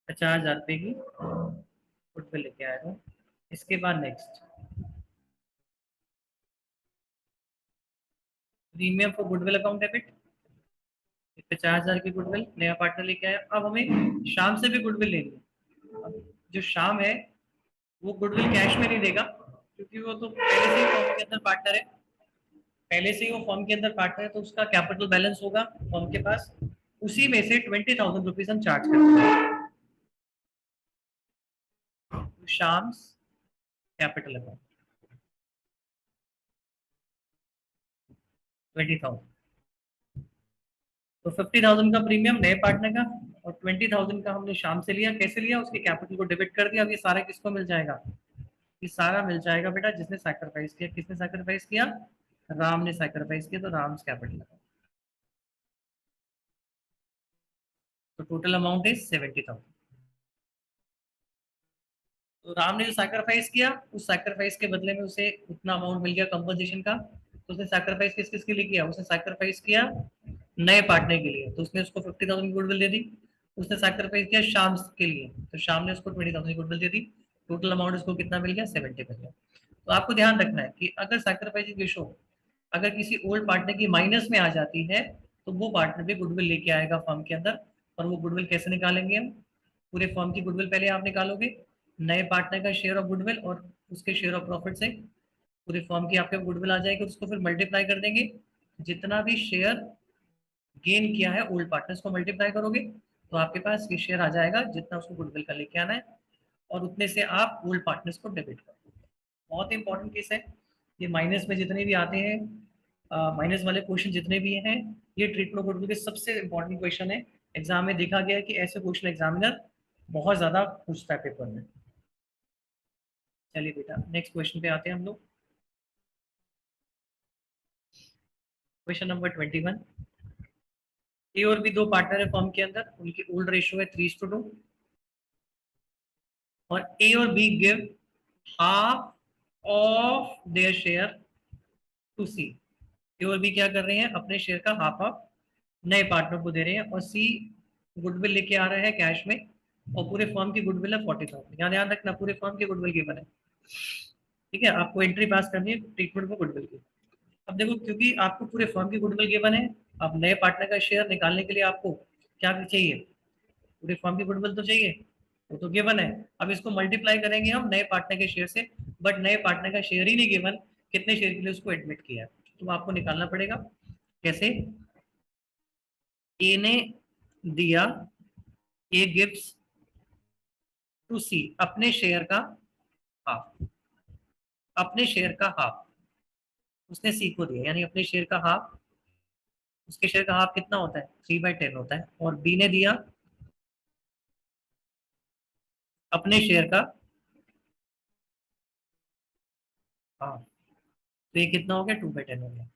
50,000 रुपए की गुडविल लेके आया था। इसके बाद next premium for goodwill account debit, 50,000 की गुडविल नया पार्टनर लेके आया। अब हमें शाम से भी गुडविल लेनी है। अब जो शाम है वो गुडविल कैश में नहीं देगा, क्योंकि वो तो पहले से ही फर्म के अंदर पार्टनर है, पहले से ही वो फर्म के अंदर पार्टनर है, तो उसका कैपिटल बैलेंस होगा फर्म के पास, उसी में से 20,000 रुपीज हम चार्ज करते हैं। शाम्स कैपिटल अकाउंट 20,000, तो 50,000 का प्रीमियम नए पार्टनर का, और 20,000 का हमने शाम से लिया। कैसे लिया? उसके कैपिटल को डेबिट कर दिया। अब ये सारा किसको मिल जाएगा? ये सारा मिल जाएगा बेटा जिसने सैक्रिफाइस किया। किसने सैक्रिफाइस किया? राम ने सैक्रिफाइस किया, तो राम्स कैपिटल। तो टोटल अमाउंट इज 70,000। तो राम ने जो सैक्रिफाइस किया, उस सैक्रिफाइस के बदले में उसे उतना अमाउंट मिल गया कंपनसेशन का। तो उसने सैक्रिफाइस किस किस के लिए किया? उसने सैक्रिफाइस किया नए पार्टनर के लिए, तो उसने उसको 50,000 की गुडविल दे दी। उसने सैक्रिफाइस किया शाम के लिए, तो शाम ने उसको 20,000 की गुडविल दे दी। टोटल अमाउंट उसको कितना मिल गया? 70 मिल गया। तो आपको ध्यान रखना है कि अगर सैक्रिफाइस रेशो अगर किसी ओल्ड पार्टनर की माइनस में आ जाती है, तो वो पार्टनर भी गुडविल लेके आएगा फर्म के अंदर। और वो गुडविल कैसे निकालेंगे हम? पूरे फर्म की गुडविल पहले आप निकालोगे, नए पार्टनर का शेयर ऑफ गुडविल और उसके शेयर ऑफ प्रॉफिट से पूरी फर्म की आपके गुडविल आ जाएगी। उसको फिर मल्टीप्लाई कर देंगे, जितना भी शेयर गेन किया है ओल्ड पार्टनर्स को मल्टीप्लाई करोगे, तो आपके पास ये शेयर आ जाएगा जितना उसको गुडविल का लेके आना है, और उतने से आप ओल्ड पार्टनर्स को डेबिट करो। बहुत इंपॉर्टेंट केस है ये। माइनस में जितने भी आते हैं, माइनस वाले क्वेश्चन जितने भी हैं, ये ट्रीटमेंट गुडविल के सबसे इंपॉर्टेंट क्वेश्चन है। एग्जाम में देखा गया है कि ऐसे क्वेश्चन एग्जामिनर बहुत ज्यादा पूछता है पेपर में। चलिए बेटा नेक्स्ट क्वेश्चन पे आते हैं हम लोग। Question number 21। ए और बी दो पार्टनर है फर्म के अंदर, उनकी ओल्ड रेशियो है 3:2, और ए और B give half of their share to C. A और बी क्या कर रहे हैं? अपने शेयर का हाफ ऑफ नए पार्टनर को दे रहे हैं, और सी गुडविल लेके आ रहा है कैश में, और पूरे फर्म की गुडविल है 40,000। यहाँ ध्यान रखना पूरे फर्म की गुडविल गिवन है, ठीक है? आपको एंट्री पास करनी है ट्रीटमेंट में गुडविल की। अब देखो, क्योंकि आपको पूरे फर्म की गुडविल गिवन है, अब नए पार्टनर का शेयर निकालने के लिए आपको क्या चाहिए? पूरे फर्म की गुडविल तो चाहिए, वो तो गिवन है। अब इसको मल्टीप्लाई करेंगे हम नए पार्टनर के शेयर से, बट नए पार्टनर का शेयर ही नहीं गिवन, कितने शेयर के लिए उसको एडमिट किया है, तो आपको निकालना पड़ेगा। कैसे? ए ने दिया, ए गिव्स टू सी अपने शेयर का हाफ, अपने शेयर का हाफ उसने सी को दिया, यानी अपने शेयर का हाफ। उसके शेयर का हाफ कितना होता है? 3/10 होता है। और बी ने दिया अपने शेयर का हाफ, तो ये कितना हो गया? 2/10 हो गया।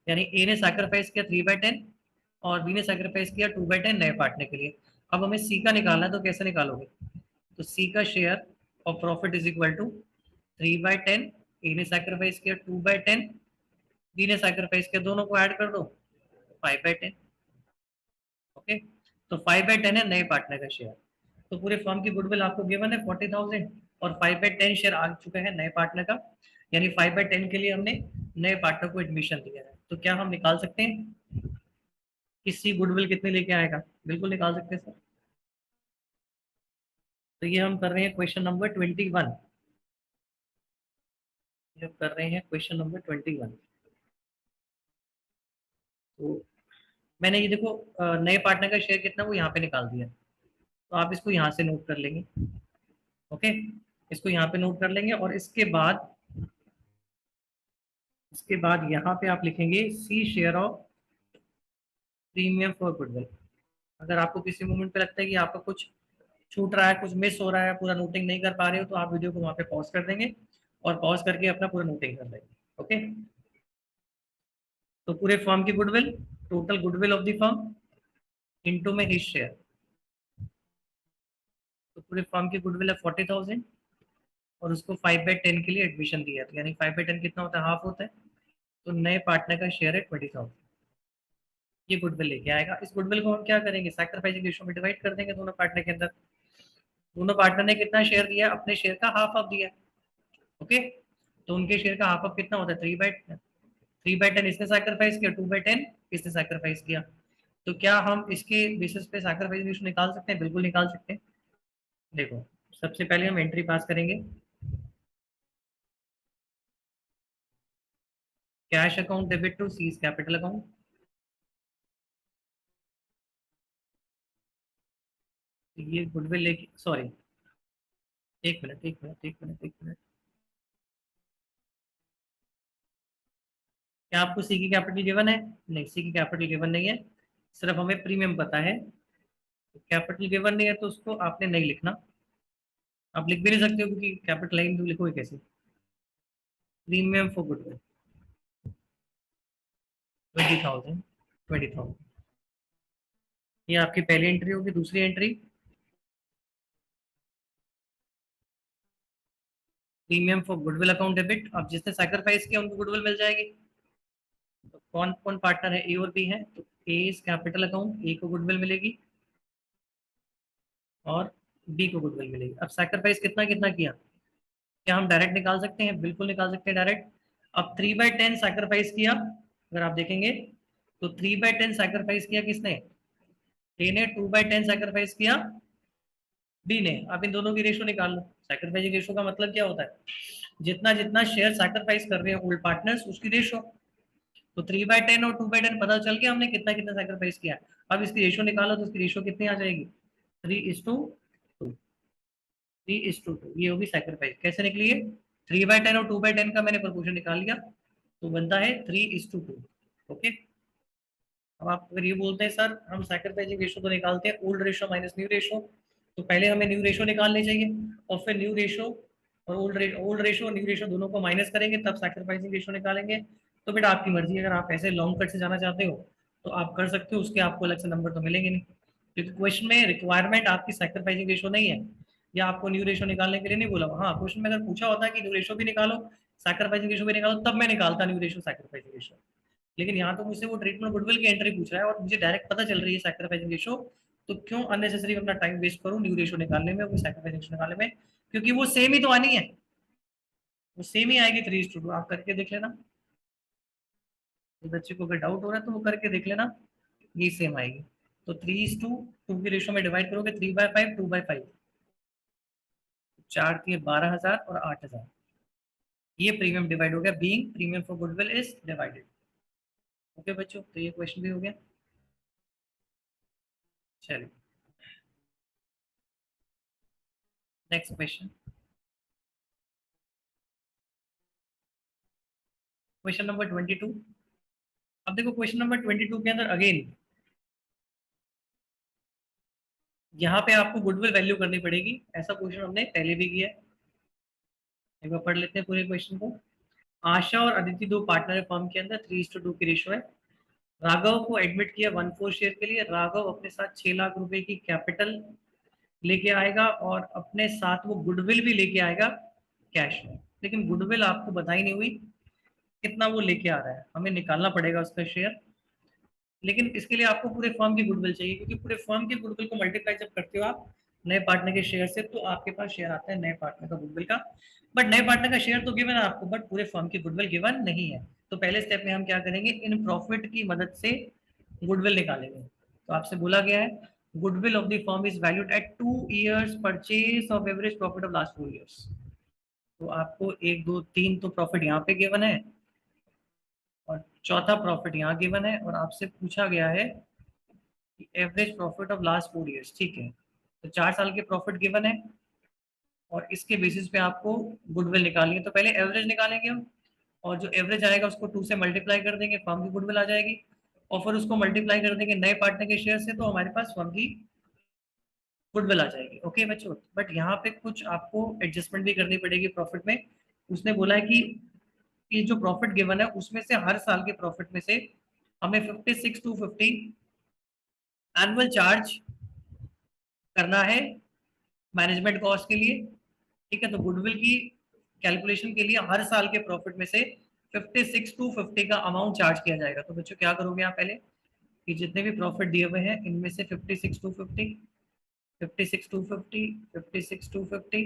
यानी ए ने सैक्रिफाइस किया 3/10, और बी ने सैक्रिफाइस किया 2/10 नए पार्टनर के लिए। अब हमें सी का निकालना है, तो कैसे निकालोगे? तो सी का share of profit is equal to 3/10, A ने सैक्रिफाइस किया 2/10, बी ने सैक्रिफाइस किया, दोनों को ऐड कर दो 5/10। ओके, तो 5/10 है नए पार्टनर का शेयर। तो पूरे फर्म की गुडविल आपको गिवन है 40,000, और 5/10 शेयर आ चुका है नए पार्टनर का, यानी 5/10 के लिए हमने नए पार्टनर को एडमिशन दिया है। तो क्या हम निकाल सकते हैं कि सी गुडविल कितने लेके आएगा? बिल्कुल निकाल सकते हैं सर। तो ये हम कर रहे हैं क्वेश्चन नंबर 21। ये हम कर रहे हैं क्वेश्चन नंबर 21। तो मैंने ये देखो, नए पार्टनर का शेयर कितना वो यहाँ पे निकाल दिया, तो आप इसको यहाँ से नोट कर लेंगे। ओके, इसको यहाँ पे नोट कर लेंगे, और इसके बाद यहाँ पे आप लिखेंगे C share of premium for goodwill. अगर आपको किसी मोमेंट पे लगता है कि आपका कुछ छूट रहा है, कुछ मिस हो रहा है, पूरा नोटिंग नहीं कर पा रहे हो, तो आप वीडियो को वहाँ पे पॉज कर देंगे, और पॉज करके अपना पूरा नोटिंग कर लेंगे। ओके, तो पूरे फर्म की goodwill, total goodwill of the firm into में हिज शेयर। तो पूरे फर्म की गुडविल है 40,000, और उसको 5/10 के लिए एडमिशन दिया, तो यानी 5/10 कितना होता है? हाफ होता है। तो नए पार्टनर का शेयर है 20,000, ये गुडविल लेके आएगा। इस गुडविल को हम क्या करेंगे? सैक्रिफाइसिंग रेशियो में डिवाइड कर देंगे दोनों पार्टनर के अंदर। दोनों पार्टनर ने कितना शेयर दिया? अपने शेयर का हाफ ऑफ दिया। ओके, तो उनके शेयर का हाफ ऑफ कितना होता है? 3/10 इसने सैक्रिफाइस किया, 2/10 इसने सैक्रिफाइस किया। तो क्या हम इसके बेसिस पे सैक्रिफाइस रेशियो निकाल सकते हैं? बिल्कुल निकाल सकते हैं। देखो, सबसे पहले हम एंट्री पास करेंगे। Cash account debit to C's capital account. ये गुडविल लेके, सॉरी, एक मिनट एक मिनट एक मिनट एक मिनट, क्या आपको सी की कैपिटल गिवन है? नहीं, सी की कैपिटल गिवन नहीं है, सिर्फ हमें प्रीमियम पता है। कैपिटल गिवन नहीं है तो उसको आपने नहीं लिखना, आप लिख भी नहीं सकते हो क्योंकि कैपिटल लाइन तो लिखोगे कैसे? प्रीमियम फॉर गुडविल 20,000, 20,000, ये आपकी पहली एंट्री होगी। दूसरी entry, premium for goodwill account debit, अब जिसने सैक्रिफाइस किया उनको गुडविल मिल जाएगी। तो कौन कौन पार्टनर है? ए और बी है, तो ए इज कैपिटल अकाउंट, ए को गुडविल मिलेगी और बी को गुडविल मिलेगी। अब सैक्रिफाइस कितना कितना किया, क्या हम डायरेक्ट निकाल सकते हैं? बिल्कुल निकाल सकते हैं डायरेक्ट। अब 3/10 सैक्रिफाइस किया, अगर आप देखेंगे तो 3/10 सैक्रिफाइस किया किसने? ए ने। 2/10 सैक्रिफाइस किया बी ने। अब इन दोनों की रेशो निकाल लो। सैक्रिफाइसिंग रेशो का मतलब क्या होता है? जितना जितना शेयर सैक्रिफाइस कर रहे हैं ओल्ड पार्टनर्स, उसकी रेशो। तो 3/10 और 2/10 पता चल गया हमने कितना कितना सैक्रिफाइस किया। अब इसकी रेशो निकालो तो इसकी रेशो कितनी आ जाएगी? 3:2। 3:2 ये होगी सैक्रिफाइस। कैसे निकली है? 3/10 और 2/10 का मैंने प्रोपोर्शन निकाल लिया, तो बनता है 3:2। ओके। अब आप अगर ये बोलते हैं सर हम सैक्रिफाइसिंग रेशो तो निकालते हैं old ratio minus new ratio, तो पहले हमें न्यू रेशो निकालने चाहिए और फिर न्यू रेशो और ओल्ड रेशो और न्यू रेशो दोनों को माइनस करेंगे तब सैक्रिफाइसिंग रेशो निकालेंगे। तो बेटा आपकी मर्जी, अगर आप ऐसे लॉन्ग कट से जाना चाहते हो तो आप कर सकते हो, उसके आपको अलग से नंबर तो मिलेंगे नहीं, क्योंकि क्वेश्चन में रिक्वायरमेंट आपकी सैक्रिफाइसिंग रेशो नहीं है, या आपको न्यू रेशो निकालने के लिए नहीं बोला। हाँ, क्वेश्चन में अगर पूछा होता है कि न्यू रेशो भी निकालो सैक्रिफाइसिंग रेशो भी निकालो, तब मैं निकालता न्यू रेशो सैक्रिफाइसिंग रेशो। लेकिन यहाँ तो मुझसे वो ट्रीटमेंट गुडविल की एंट्री पूछ रहा है और मुझे डायरेक्ट पता चल रही है सैक्रिफाइसिंग रेशो, तो क्यों अननेसेसरी अपना टाइम वेस्ट करूं न्यू रेशो निकालने में और सैक्रिफाइसिंग रेशो निकालने में, क्योंकि वो सेम ही तो आनी है, वो सेम ही आएगी 3:2। आप करके देख लेना, तो बच्चे को अगर डाउट हो रहा है तो वो करके देख लेना, ये सेम आएगी। तो 3:2 की रेशो में डिवाइड करोगे 3/5 2/5, 4×3 12,000 और 8,000, ये प्रीमियम डिवाइड हो गया, being premium for goodwill is divided. Okay बच्चों, तो ये क्वेश्चन भी हो गया। चलिए नेक्स्ट क्वेश्चन, क्वेश्चन नंबर 22। अब देखो क्वेश्चन नंबर 22 के अंदर अगेन यहाँ पे आपको गुडविल वैल्यू करनी पड़ेगी, ऐसा क्वेश्चन हमने पहले भी किया है। एक बार पढ़ लेते हैं पूरे क्वेश्चन को। आशा और अदिति दो पार्टनर है फर्म के अंदर, 3:2 की रेशो है। राघव को एडमिट किया 1/4 शेयर के लिए। राघव अपने साथ 6 लाख रुपए की कैपिटल लेके आएगा और अपने साथ वो गुडविल भी लेके आएगा कैश में, लेकिन गुडविल आपको बताई नहीं हुई कितना वो लेके आ रहा है, हमें निकालना पड़ेगा उसका शेयर। लेकिन इसके लिए आपको पूरे फर्म की गुडविल चाहिए, क्योंकि पूरे फर्म की गुडविल को मल्टीप्लाई जब करते हो आप नए पार्टनर के शेयर से, तो आपके पास शेयर आता है नए पार्टनर का गुडविल का। बट नए पार्टनर का शेयर तो गिवन है आपको, बट पूरे फर्म की गुडविल गिवन नहीं है। तो पहले स्टेप में हम क्या करेंगे, इन प्रॉफिट की मदद से गुडविल निकालेंगे। तो आपसे बोला गया है goodwill of the firm is valued at 2 years purchase of average profit of last 4 years। तो आपको 1 2 3 तो प्रॉफिट यहाँ पे गिवन है और चौथा प्रॉफिट यहाँ गिवन है, और आपसे पूछा गया है average profit of last 4 years। ठीक है, तो 4 साल के प्रॉफिट गिवन है और इसके बेसिस पे आपको गुडविल निकालनी है। तो पहले एवरेज निकालेंगे हम, और जो एवरेज आएगा उसको 2 से मल्टीप्लाई कर देंगे, फर्म की गुडविल आ जाएगी, और फिर उसको मल्टीप्लाई कर देंगे नए पार्टनर के शेयर से, तो हमारे पास फर्म की गुडविल आ जाएगी। ओके बच्चों, बट यहाँ पे कुछ आपको एडजस्टमेंट भी करनी पड़ेगी प्रॉफिट में। उसने बोला है कि ये जो प्रॉफिट गिवन है उसमें से हर साल के प्रॉफिट में से हमें 56 to 50 एनुअल चार्ज करना है मैनेजमेंट कॉस्ट के लिए। ठीक है, तो गुडविल की कैलकुलेशन के लिए हर साल के प्रॉफिट में से 56 to 50 का अमाउंट चार्ज किया जाएगा। तो बच्चों क्या करोगे आप पहले कि जितने भी प्रॉफिट दिए हुए हैं इनमें से 56 to 50, 56 to 50, 56 to 50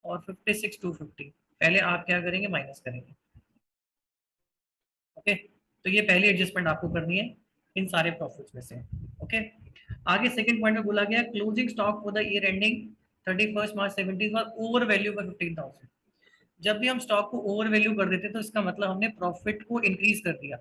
और 56 to 50 पहले आप क्या करेंगे, माइनस करेंगे। ओके, तो ये पहली एडजस्टमेंट आपको करनी है इन सारे प्रॉफिट्स में से। ओके, आगे सेकंड पॉइंट में बोला गया closing stock for the year ending 31 March 17 was over value by 15,000। जब भी हम स्टॉक को ओवर वैल्यू कर देते हैं तो इसका मतलब हमने प्रॉफिट को इंक्रीज कर दिया।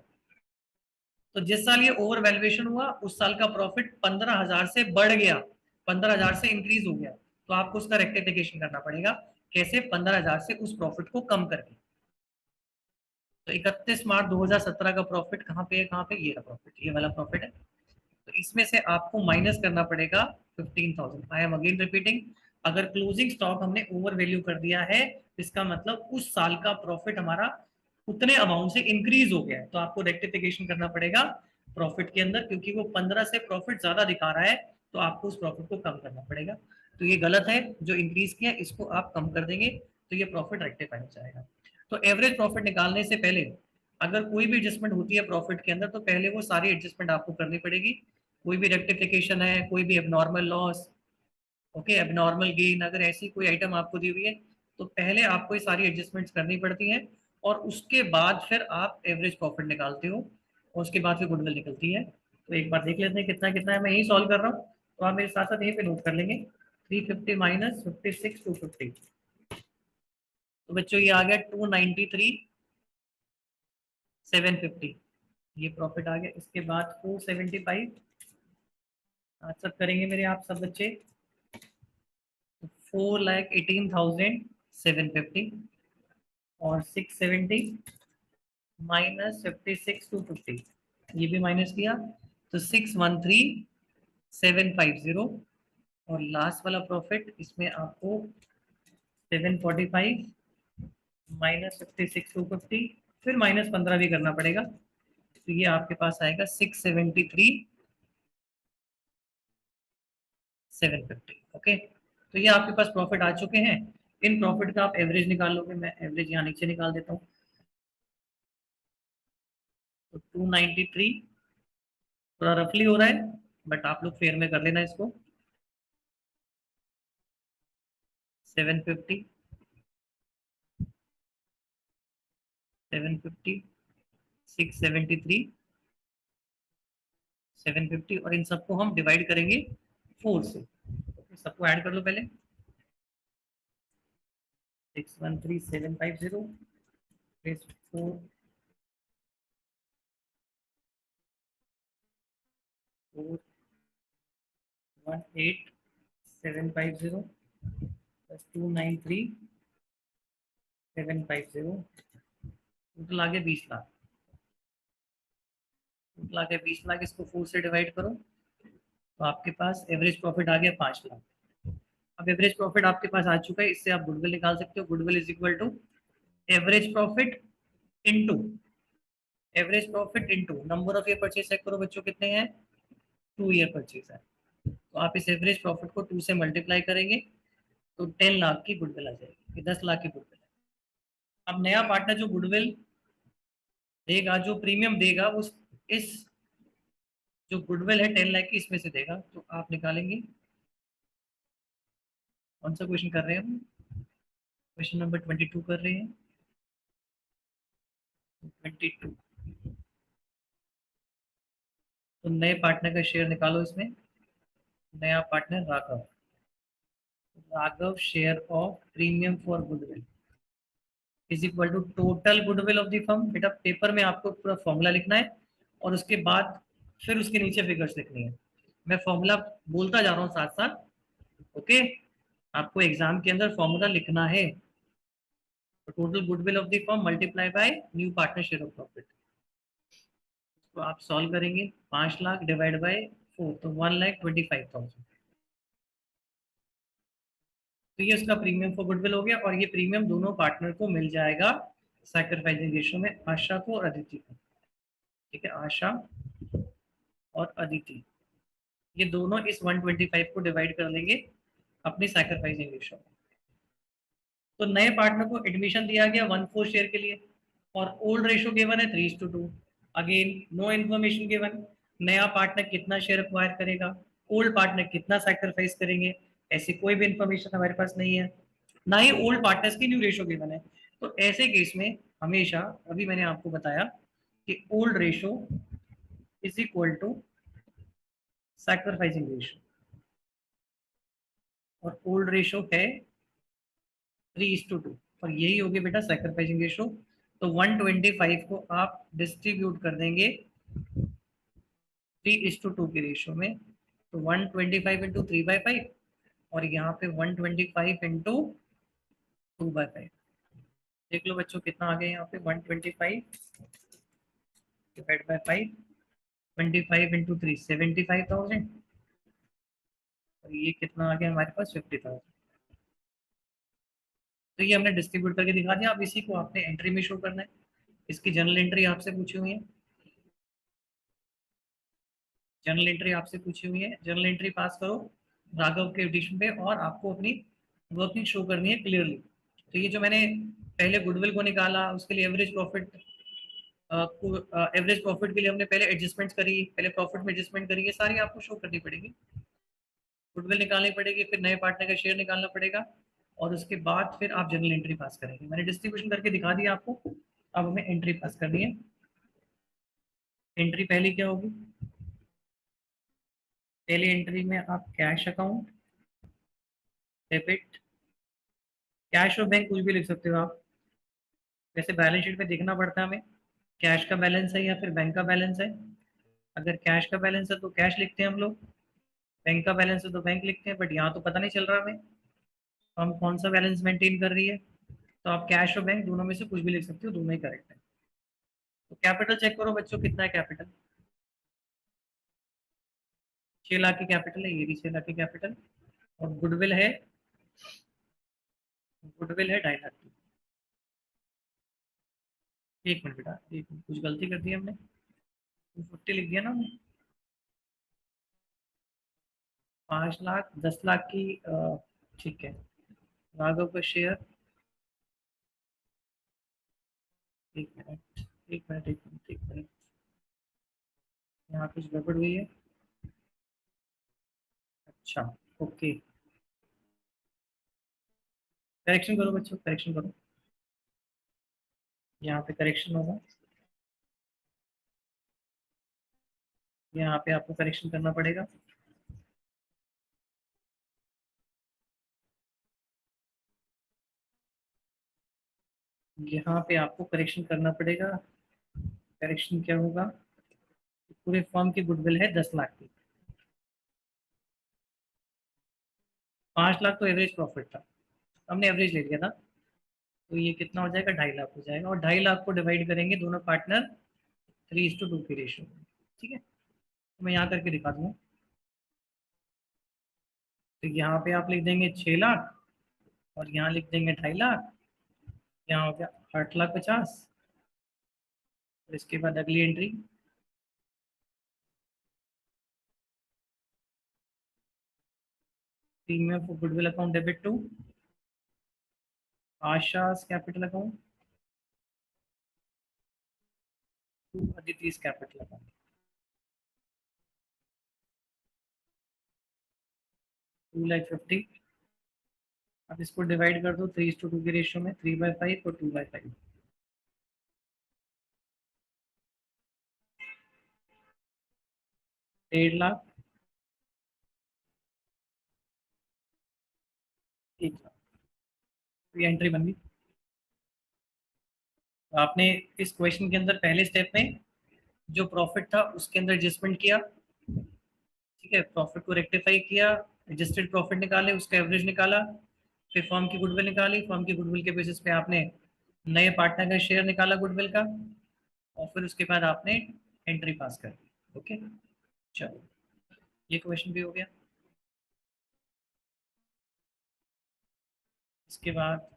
तो जिस साल ये ओवर वैल्यूएशन हुआ उस साल का प्रॉफिट 15,000 से बढ़ गया, 15,000 से इंक्रीज हो गया, तो आपको उसका रेक्टिफिकेशन करना पड़ेगा। कैसे? 15,000 से उस प्रॉफिट को कम करके। तो 31 मार्च 2017 का प्रॉफिट कहाँ पे है? कहाँ पे? ये प्रॉफिट, ये वाला प्रॉफिट है। तो इसमें से आपको माइनस करना पड़ेगा 15,000। आई एम अगेन रिपीटिंग, अगर क्लोजिंग स्टॉक हमने ओवर वैल्यू कर दिया है, इसका मतलब उस साल का प्रॉफिट हमारा उतने अमाउंट से इंक्रीज हो गया है, तो आपको रेक्टिफिकेशन करना पड़ेगा प्रॉफिट के अंदर, क्योंकि वो 15 से प्रॉफिट ज्यादा दिखा रहा है, तो आपको उस प्रॉफिट को कम करना पड़ेगा। तो ये गलत है, जो इंक्रीज किया इसको आप कम कर देंगे तो ये प्रॉफिट रेक्टिफाई हो जाएगा। तो एवरेज प्रॉफिट निकालने से पहले अगर कोई भी एडजस्टमेंट होती है प्रॉफिट के अंदर, तो पहले वो सारी एडजस्टमेंट आपको करनी पड़ेगी। कोई भी रेक्टिफिकेशन है, कोई भी abnormal loss, okay, abnormal gain, अगर ऐसी कोई आइटम आपको दी हुई है तो पहले आपको ये सारी एडजस्टमेंट्स करनी पड़ती हैं, और उसके बाद फिर आप एवरेज प्रॉफिट निकालते हो, और उसके बाद फिर गुडविल निकलती है। तो एक बार देख लेते हैं कितना कितना है। मैं यही सॉल्व कर रहा हूँ, तो आप मेरे साथ साथ यहीं पे नोट कर लेंगे। 350 माइनस 56 250, तो बच्चों ये आ गया 293 750, ये प्रॉफिट आ गया। इसके बाद 475, आज सब करेंगे मेरे आप सब बच्चे, 4,18,750, और 670 माइनस 56,250, ये भी माइनस किया तो 613,750, और लास्ट वाला प्रॉफिट इसमें आपको 745 माइनस 56,250, फिर माइनस 15 भी करना पड़ेगा, तो ये आपके पास आएगा 673,750। ओके, तो ये आपके पास प्रॉफिट आ चुके हैं। इन प्रॉफिट का आप एवरेज निकाल लोगे, मैं एवरेज यहाँ नीचे निकाल देता हूँ। तो 293 थोड़ा रफली हो रहा है, बट आप लोग फेयर में कर लेना इसको। 750 750 673 750, और इन सबको हम डिवाइड करेंगे 4 से। सबको ऐड कर लो पहले। 613750 प्लस 418,750 प्लस 293,750, टोटल आ गया 20 लाख। टोटल आ गया 20 लाख, इसको 4 से डिवाइड करो, तो आपके पास एवरेज प्रॉफिट आ गया 5 लाख। अब एवरेज प्रॉफिट आपके पास आ चुका है, इससे आप गुडविल निकाल सकते हो। Goodwill is equal to average profit into average profit into number of year purchase. Check करो बच्चों कितने हैं, 2 ईयर परचेज है, तो आप इस एवरेज प्रॉफिट को 2 से मल्टीप्लाई करेंगे तो 10 लाख की गुडविल आ जाएगी, 10 लाख की गुडविल। अब नया पार्टनर जो गुडविल देगा, जो प्रीमियम देगा, उस इस जो गुडविल है 10 लाख की, इसमें से देगा। तो आप निकालेंगे, कौन सा क्वेश्चन कर रहे हैं हम? क्वेश्चन नंबर 22 कर रहे हैं। 22, तो नए पार्टनर का शेयर निकालो इसमें। नया partner Raghav, Raghav share of premium for goodwill is equal to total goodwill of the firm. बेटा पेपर में आपको पूरा फॉर्मूला लिखना है, और उसके बाद फिर उसके नीचे फिगर्स लिखनी है। मैं फॉर्मूला बोलता जा रहा हूँ साथ साथ, ओके। आपको एग्जाम के अंदर फॉर्मूला लिखना है। Total goodwill of the firm multiply by new partner share of profit. तो आप सॉल्व करेंगे, 5 लाख डिवाइड बाय 4, तो 1,25,000। तो ये उसका प्रीमियम फॉर गुडविल हो गया, और ये प्रीमियम दोनों पार्टनर को मिल जाएगा सैक्रिफाइसिंग रेशियो में, आशा को और अदिति को। ठीक है, आशा और अदिति, ये दोनों इस 125 को डिवाइड कर लेंगे अपनी सैक्रिफाइसिंग रेशियो में। तो नए पार्टनर को एडमिशन दिया गया 1/4 शेयर के लिए, और ओल्ड रेशियो गिवन है 3:2। अगेन नो इन्फॉर्मेशन गिवन, नया पार्टनर कितना शेयर एक्वायर करेगा, ओल्ड पार्टनर कितना सैक्रिफाइस करेंगे, ऐसी कोई भी इंफॉर्मेशन हमारे पास नहीं है, ना ही ओल्ड पार्टनर्स की न्यू रेशियो गिवन है। तो ऐसे केस में हमेशा, अभी मैंने आपको बताया कि old ratio is equal to sacrificing ratio, और ओल्ड रेशियो है 3:2। और यही होगी बेटा सैक्रिफाइसिंग रेशो। तो 125 को आप डिस्ट्रीब्यूट कर देंगे 3:2 के रेशो में। तो 125 इंटू 3/5 और यहाँ पे 125 इंटू 2/5। देख लो बच्चों कितना आ गया यहाँ पे 125 डिवाइड बाय 5, 25 इंटू 3 75,000 और ये कितना आ गया हमारे पास 50,000। तो ये हमने डिस्ट्रीब्यूट करके दिखा दिया। अब इसी को आपने एंट्री में शो करना है। इसकी जर्नल एंट्री आपसे पूछी हुई है, जर्नल एंट्री आपसे पूछी हुई है। जर्नल एंट्री पास करो राघव के एडिशन पे और आपको अपनी वर्किंग शो करनी है क्लियरली। तो ये जो मैंने पहले गुडविल को निकाला उसके लिए एवरेज प्रॉफिट एवरेज प्रॉफिट के लिए हमने पहले एडजस्टमेंट्स करी, पहले प्रॉफिट में एडजस्टमेंट करी, ये सारी आपको शो करनी पड़ेगी। गुडविल निकालनी पड़ेगी, फिर नए पार्टनर का शेयर निकालना पड़ेगा और उसके बाद फिर आप जर्नल एंट्री पास करेंगे। मैंने डिस्ट्रीब्यूशन करके दिखा दिया आपको। अब हमें एंट्री पास करनी है। एंट्री पहली क्या होगी? पहली एंट्री में आप कैश अकाउंट, डेबिट, कैश और बैंक कुछ भी लिख सकते हो आप। वैसे बैलेंस शीट में देखना पड़ता है हमें कैश का बैलेंस है या फिर बैंक का बैलेंस है। अगर कैश का बैलेंस है तो कैश लिखते हैं हम लोग, बैंक का बैलेंस है तो बैंक लिखते हैं। बट यहाँ तो पता नहीं चल रहा हमें हम कौन सा बैलेंस मेंटेन कर रही है। तो आप कैश और बैंक दोनों में से कुछ भी लिख सकते हो, दोनों ही करेक्ट है। तो कैपिटल चेक करो बच्चों कितना है कैपिटल। 6 लाख की कैपिटल है, ये भी 6 लाख की कैपिटल। और गुडविल है, गुडविल है 2.5 लाख की। एक मिनट बेटा, एक मिनट, कुछ गलती कर दी हमने, 250 लिख दिया ना हमने। 5 लाख 10 लाख की ठीक है। राघव का शेयर, एक मिनट एक मिनट एक मिनट एक मिनट, यहाँ कुछ गड़बड़ हुई है। अच्छा, ओके, करेक्शन करो बच्चों, करेक्शन करो। यहाँ पे करेक्शन होगा, यहाँ पे आपको करेक्शन करना पड़ेगा। यहाँ पे आपको करेक्शन करना पड़ेगा। करेक्शन क्या होगा? पूरे फर्म की गुडविल है 10 लाख की। 5 लाख तो एवरेज प्रॉफिट था, हमने एवरेज ले लिया था। तो ये कितना हो जाएगा? 2.5 लाख हो जाएगा। और 2.5 लाख को डिवाइड करेंगे दोनों पार्टनर 3:2 की रेशियो में। ठीक है, तो मैं यहाँ करके दिखा दूंगा। तो यहाँ पे आप लिख देंगे 6 लाख और यहाँ लिख देंगे 2.5 लाख। यहाँ हो गया 8,50,000। और इसके बाद अगली entry, premium for goodwill account debit to Asha's capital account to Aditi's capital account 2,50,000। अब इसको डिवाइड कर दो 3:2 की रेशियो में, 3/5 और 2/5। 1.5 लाख, 1 लाख। तो ये एंट्री बन गई। तो आपने इस क्वेश्चन के अंदर पहले स्टेप में जो प्रॉफिट था उसके अंदर एडजस्टमेंट किया। ठीक है, प्रॉफिट को रेक्टिफाई किया, एडजस्टेड प्रॉफिट निकाले, उसका एवरेज निकाला, फिर फर्म की गुडविल निकाली, फर्म की गुडविल के बेसिस पे आपने नए पार्टनर का शेयर निकाला गुडविल का, और फिर उसके बाद आपने एंट्री पास कर दी। ओके, चलो ये क्वेश्चन भी हो गया। इसके बाद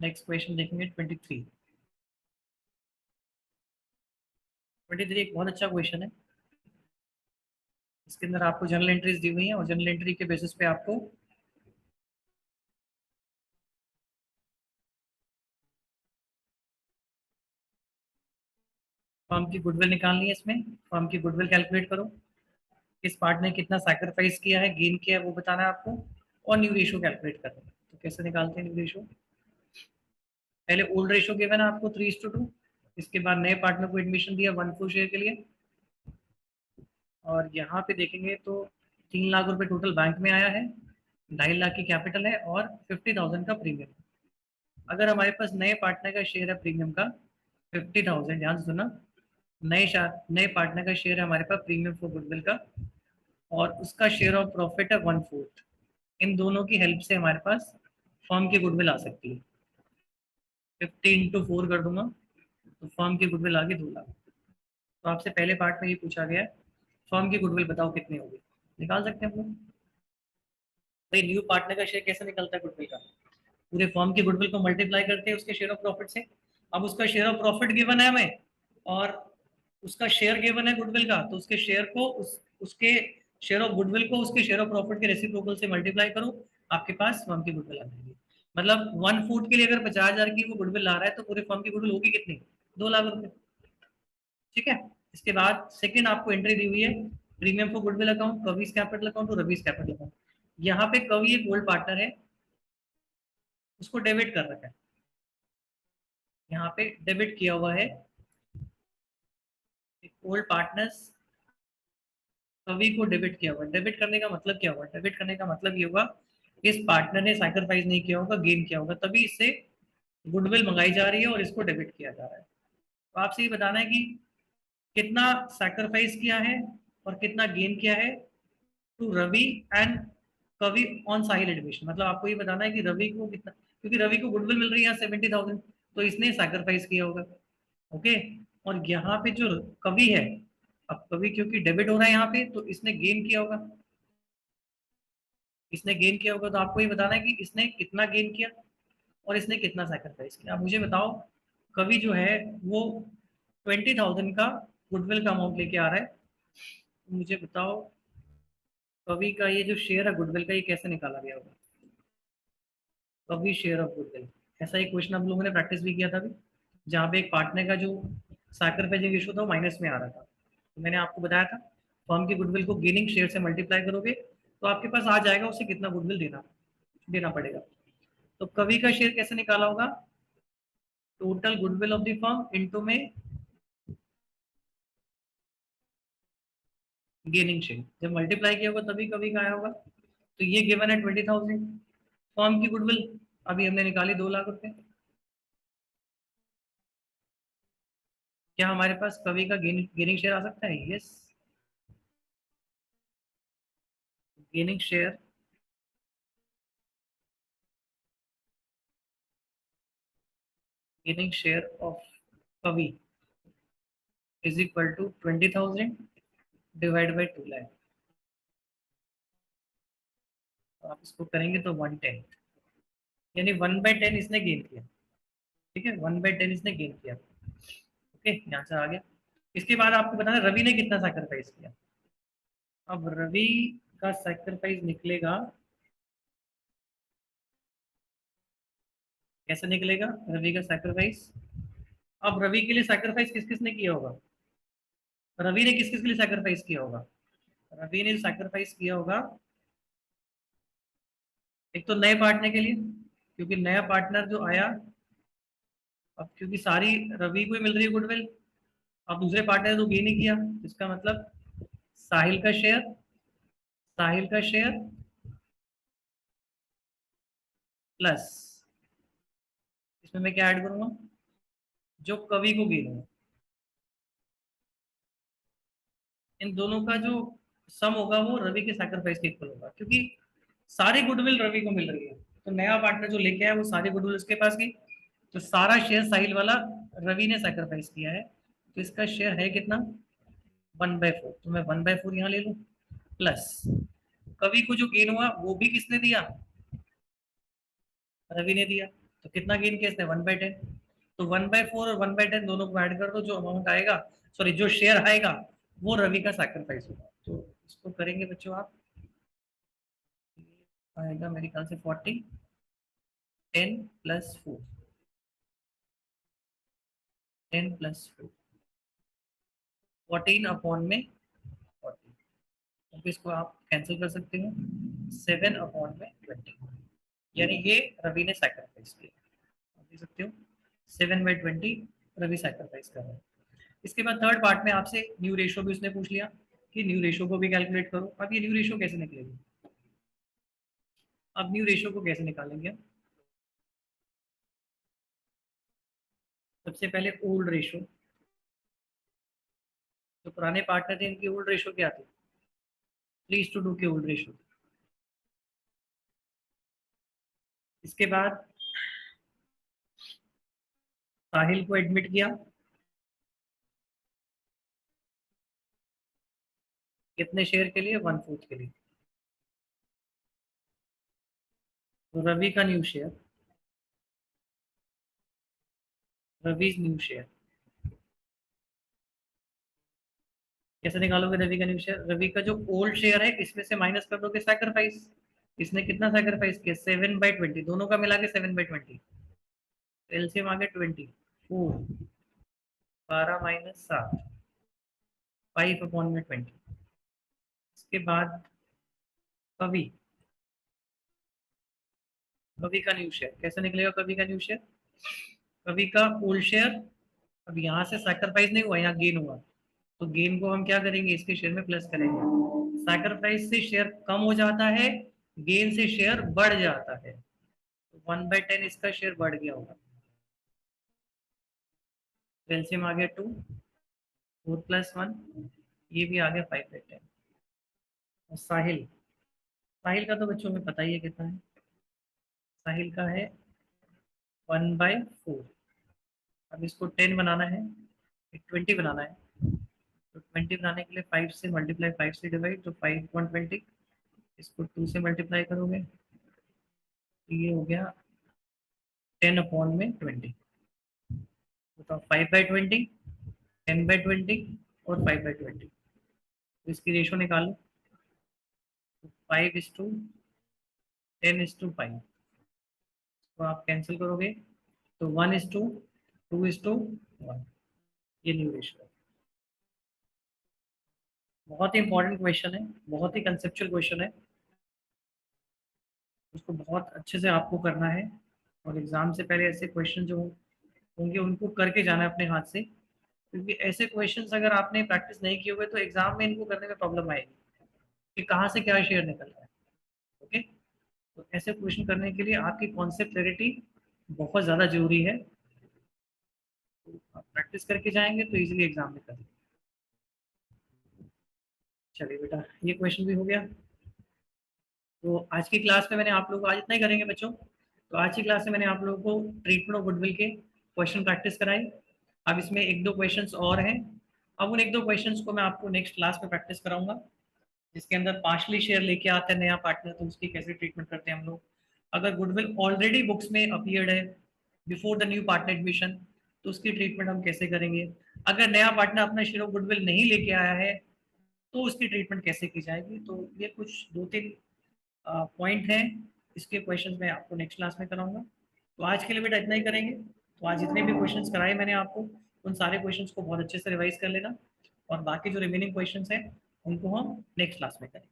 नेक्स्ट क्वेश्चन देखेंगे 23। 23 एक बहुत अच्छा क्वेश्चन है। इसके अंदर आपको जर्नल एंट्रीज दी हुई हैं और जर्नल एंट्री के बेसिस पे आपको फर्म की गुडविल निकालनी है। इसमें फर्म की गुडविल कैलकुलेट करो, किस पार्ट ने कितना सैक्रिफाइस किया है, गेन किया है, वो बताना है आपको, और न्यू रेशियो कैलकुलेट करना है। तो कैसे निकालते हैं न्यू रेशियो? पहले ओल्ड रेशियो गिवन है आपको 3:2। इसके बाद नए पार्टनर को एडमिशन दिया 1 शेयर के लिए, और यहाँ पे देखेंगे तो 3 लाख रुपए टोटल बैंक में आया है, 2.5 लाख की कैपिटल है और 50,000 का प्रीमियम। अगर हमारे पास नए पार्टनर का शेयर है प्रीमियम का 50,000, ध्यान से सुना, नए पार्टनर का शेयर है हमारे पास प्रीमियम फॉर गुडविल का, और उसका शेयर ऑफ प्रॉफिट है 1/4। इन दोनों की हेल्प से हमारे पास फर्म की गुडविल आ सकती है। 50 × 4 कर दूंगा तो फर्म की गुडविल आ गई 2 लाख। तो आपसे पहले पार्ट में ये पूछा गया है फर्म की गुडविल बताओ कितनी होगी, निकाल सकते हैं हम लोग। भाई न्यू पार्टनर का शेयर कैसे निकलता है गुडविल का, पूरे फर्म की गुडविल को मल्टीप्लाई करते हैं उसके शेयर ऑफ प्रॉफिट से। अब उसका शेयर ऑफ प्रॉफिट गिवन है हमें और उसका शेयर गिवन है गुडविल का, तो उसके शेयर को उसके शेयर ऑफ गुडविल को उसके शेयर ऑफ प्रॉफिट के रेसिप्रोकल से मल्टीप्लाई करो, आपके पास फर्म की गुडविल आ जाएगी। मतलब 1 फुट के लिए अगर 50,000 की वो गुडविल ला रहा है तो पूरे फर्म की गुडविल होगी कितनी, 2 लाख रुपए। ठीक है। इसके बाद सेकंड आपको एंट्री दी हुई है premium for goodwill account, Kavi's capital account और रवीज कैपिटल अकाउंट। यहाँ पे कवि एक गोल्ड पार्टनर है, उसको डेबिट कर रखा है, यहाँ पे डेबिट किया हुआ है ओल्ड पार्टनर्स, कवि को डेबिट किया हुआ। डेबिट करने का मतलब क्या हुआ, डेबिट करने का मतलब ये होगा इस पार्टनर ने सैक्रिफाइस नहीं किया होगा, गेन किया होगा, तभी इससे गुडविल मंगाई जा रही है और इसको डेबिट किया जा रहा है। तो आपसे ये बताना है कि कितना सैक्रिफाइस किया है और कितना गेन किया है टू रवि एंड कवि ऑन साहिल एडमिशन। मतलब आपको ये बताना है कि रवि को कितना, क्योंकि रवि को गुडविल मिल रही है 70,000, तो इसने सैक्रिफाइस किया होगा। ओके। और यहाँ पे जो कवि है, अब कवि क्योंकि डेबिट हो रहा है यहाँ पे तो इसने गेन किया होगा, इसने गेन किया होगा, तो आपको ये बताना है कि इसने कितना गेन किया और इसने कितना सैक्रिफाइस किया। आप मुझे बताओ कवि जो है वो 20,000 का गुडविल का अमाउंट लेके आ रहा है, तो मुझे बताओ कवि का ये जो शेयर है गुडविल का ये कैसे निकाला गया होगा, कवि शेयर ऑफ गुडविल। ऐसा एक क्वेश्चन हम लोगों ने प्रैक्टिस भी किया था अभी, जहाँ पे एक पार्टनर का जो सैक्रिफाइसिंग रेशियो था वो माइनस में आ रहा था, तो मैंने आपको बताया था फर्म की गुडविल को गेनिंग शेयर से मल्टीप्लाई करोगे तो आपके पास आ जाएगा उसे कितना गुडविल देना देना पड़ेगा। तो कवि का शेयर कैसे निकाला होगा, total goodwill of the firm into में गेनिंग शेयर, जब मल्टीप्लाई किया होगा तभी कवि का आया होगा। तो ये गिवन है 20,000, फर्म की गुडविल अभी हमने निकाली 2 लाख रुपए। क्या हमारे पास कवि का गेनिंग शेयर आ सकता है, yes. Gaining share, gaining share of Kavi is equal to 20,000 divide by 2 lakh. तो आप इसको करेंगे तो 1/10, यानी 1/10 इसने गेन किया। ठीक है, 1/10 इसने गेन किया। ओके, यहाँ से आ गया। इसके बाद आपको बताना रवि ने कितना सैक्रिफाइस किया। अब रवि का सैक्रिफाइस निकलेगा, कैसे निकलेगा रवि का सैक्रिफाइस। अब रवि के लिए सैक्रिफाइस किस किस ने किया होगा, रवि ने किस किस के लिए सैक्रिफाइस किया होगा, रवि ने सैक्रिफाइस किया होगा एक तो नए पार्टनर के लिए, क्योंकि नया पार्टनर जो आया, अब क्योंकि सारी रवि को ही मिल रही है गुडविल, अब दूसरे पार्टनर ने तो गेन ही किया, इसका मतलब साहिल का शेयर, साहिल का शेयर प्लस इसमें मैं क्या ऐड करूंगा, जो कवि को गेन हुआ, इन दोनों का जो सम होगा वो रवि के सैक्रिफाइस के इक्वल होगा, क्योंकि सारी गुडविल रवि को मिल रही है, तो नया पार्टनर जो लेके आया वो सारी गुडविल उसके पास गई, तो सारा शेयर साहिल वाला रवि ने सैक्रिफाइस किया है, तो इसका शेयर है कितना 1/4, तो मैं 1/4 यहाँ ले लूँ, प्लस कवि को जो गेन हुआ वो भी किसने दिया, रवि ने दिया, तो कितना गेन किया इसने 1/10, तो 1/4 और 1/10 दोनों को ऐड कर दो, जो अमाउंट आएगा, सॉरी जो शेयर आएगा वो रवि का सैक्रिफाइस होगा। तो इसको करेंगे बच्चों आप, आएगा मेरे ख्याल से 40, 10 + 4, 10 + 4, 14/40, तो इसको आप कैंसिल कर सकते हो, 7/20, यानी ये रवि ने सैक्रिफाइस किया, आप देख सकते हो 7/20 रवि सैक्रिफाइस कर रहा है। इसके बाद थर्ड पार्ट में आपसे न्यू रेशो भी उसने पूछ लिया कि न्यू रेशो को भी कैलकुलेट करो। अब ये न्यू रेशो कैसे निकलेगी, अब न्यू रेशो को कैसे निकालेंगे, सबसे पहले ओल्ड रेशो, जो पुराने पार्टनर थे इनकी ओल्ड रेशो क्या थी, 3:2 की ओल्ड रेशो। इसके बाद साहिल को एडमिट किया, कितने शेयर के लिए, 1/4 के लिए। तो रवि का new share, Ravi new share कैसे निकालोगे रवि का न्यू शेयर, रवि का जो ओल्ड शेयर है इसमें से माइनस कर दोगे सैक्रिफाइस। इसने कितना सैक्रिफाइस किया, 7/20, दोनों का मिला के 7/20। एलसीएम आ गया 24, 12 - 7, 5/20। इसके बाद कवि, कवि का न्यू शेयर कैसे निकलेगा, कवि का न्यू शेयर, कवि का ओल्ड शेयर, अब यहाँ से सैक्रिफाइस नहीं हुआ, यहाँ गेन हुआ, तो गेन को हम क्या करेंगे, इसके शेयर में प्लस करेंगे। सैक्रिफाइस से शेयर कम हो जाता है, गेन से शेयर बढ़ जाता है, तो 1/10 इसका शेयर बढ़ गया होगा। एलसीएम आ गया 2, 4+1, ये भी आ गया 5/10। और साहिल, साहिल का तो बच्चों में पता ही है कितना है, साहिल का है 1/4। अब इसको 10 बनाना है, 20 बनाना है, तो 20 बनाने के लिए 5 से मल्टीप्लाई, 5 से डिवाइड, तो 5/20। इसको 2 से मल्टीप्लाई करोगे तो ये हो गया 10/20। बताओ 5/20, 10/20 और 5/20, तो इसकी रेशो निकालो। 5:10:5, तो आप कैंसिल करोगे तो 1:2:1, ये न्यू रेशो है। बहुत ही इंपॉर्टेंट क्वेश्चन है, बहुत ही कंसेप्चुअल क्वेश्चन है, उसको बहुत अच्छे से आपको करना है। और एग्जाम से पहले ऐसे क्वेश्चन जो होंगे उनको करके जाना है अपने हाथ से, क्योंकि ऐसे क्वेश्चंस अगर आपने प्रैक्टिस नहीं किए हुए तो एग्जाम में इनको करने में प्रॉब्लम आएगी कि कहाँ से क्या शेयर निकल रहा है। ओके, तो ऐसे क्वेश्चन करने के लिए आपकी कॉन्सेप्ट क्लैरिटी बहुत ज़्यादा जरूरी है, तो आप प्रैक्टिस करके जाएंगे तो इजीली एग्जाम में करेंगे। चलिए बेटा, ये क्वेश्चन भी हो गया। तो आज की क्लास में मैंने आप लोगों को, आज इतना ही करेंगे बच्चों, तो आज की क्लास में मैंने आप लोगों को ट्रीटमेंट ऑफ गुडविल के क्वेश्चन प्रैक्टिस कराई। अब इसमें एक दो क्वेश्चंस और हैं, अब उन एक दो क्वेश्चंस को मैं आपको नेक्स्ट क्लास में प्रैक्टिस कराऊंगा, जिसके अंदर पार्शली शेयर लेके आता है नया पार्टनर, तो उसकी कैसे ट्रीटमेंट करते हैं हम लोग। अगर गुडविल ऑलरेडी बुक्स में अपीयर्ड है before the new partner admission, तो उसकी ट्रीटमेंट हम कैसे करेंगे। अगर नया पार्टनर अपना शेयर ऑफ गुडविल नहीं लेके आया है तो उसकी ट्रीटमेंट कैसे की जाएगी। तो ये कुछ 2-3 पॉइंट हैं, इसके क्वेश्चन मैं आपको नेक्स्ट क्लास में कराऊंगा। तो आज के लिए बेटा इतना ही करेंगे। तो आज जितने भी क्वेश्चंस कराए मैंने आपको, उन सारे क्वेश्चंस को बहुत अच्छे से रिवाइज कर लेना, और बाकी जो रिमेनिंग क्वेश्चंस हैं उनको हम नेक्स्ट क्लास में करेंगे।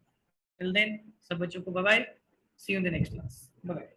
टिल देन सब बच्चों को bye bye, see you in the next class, bye bye.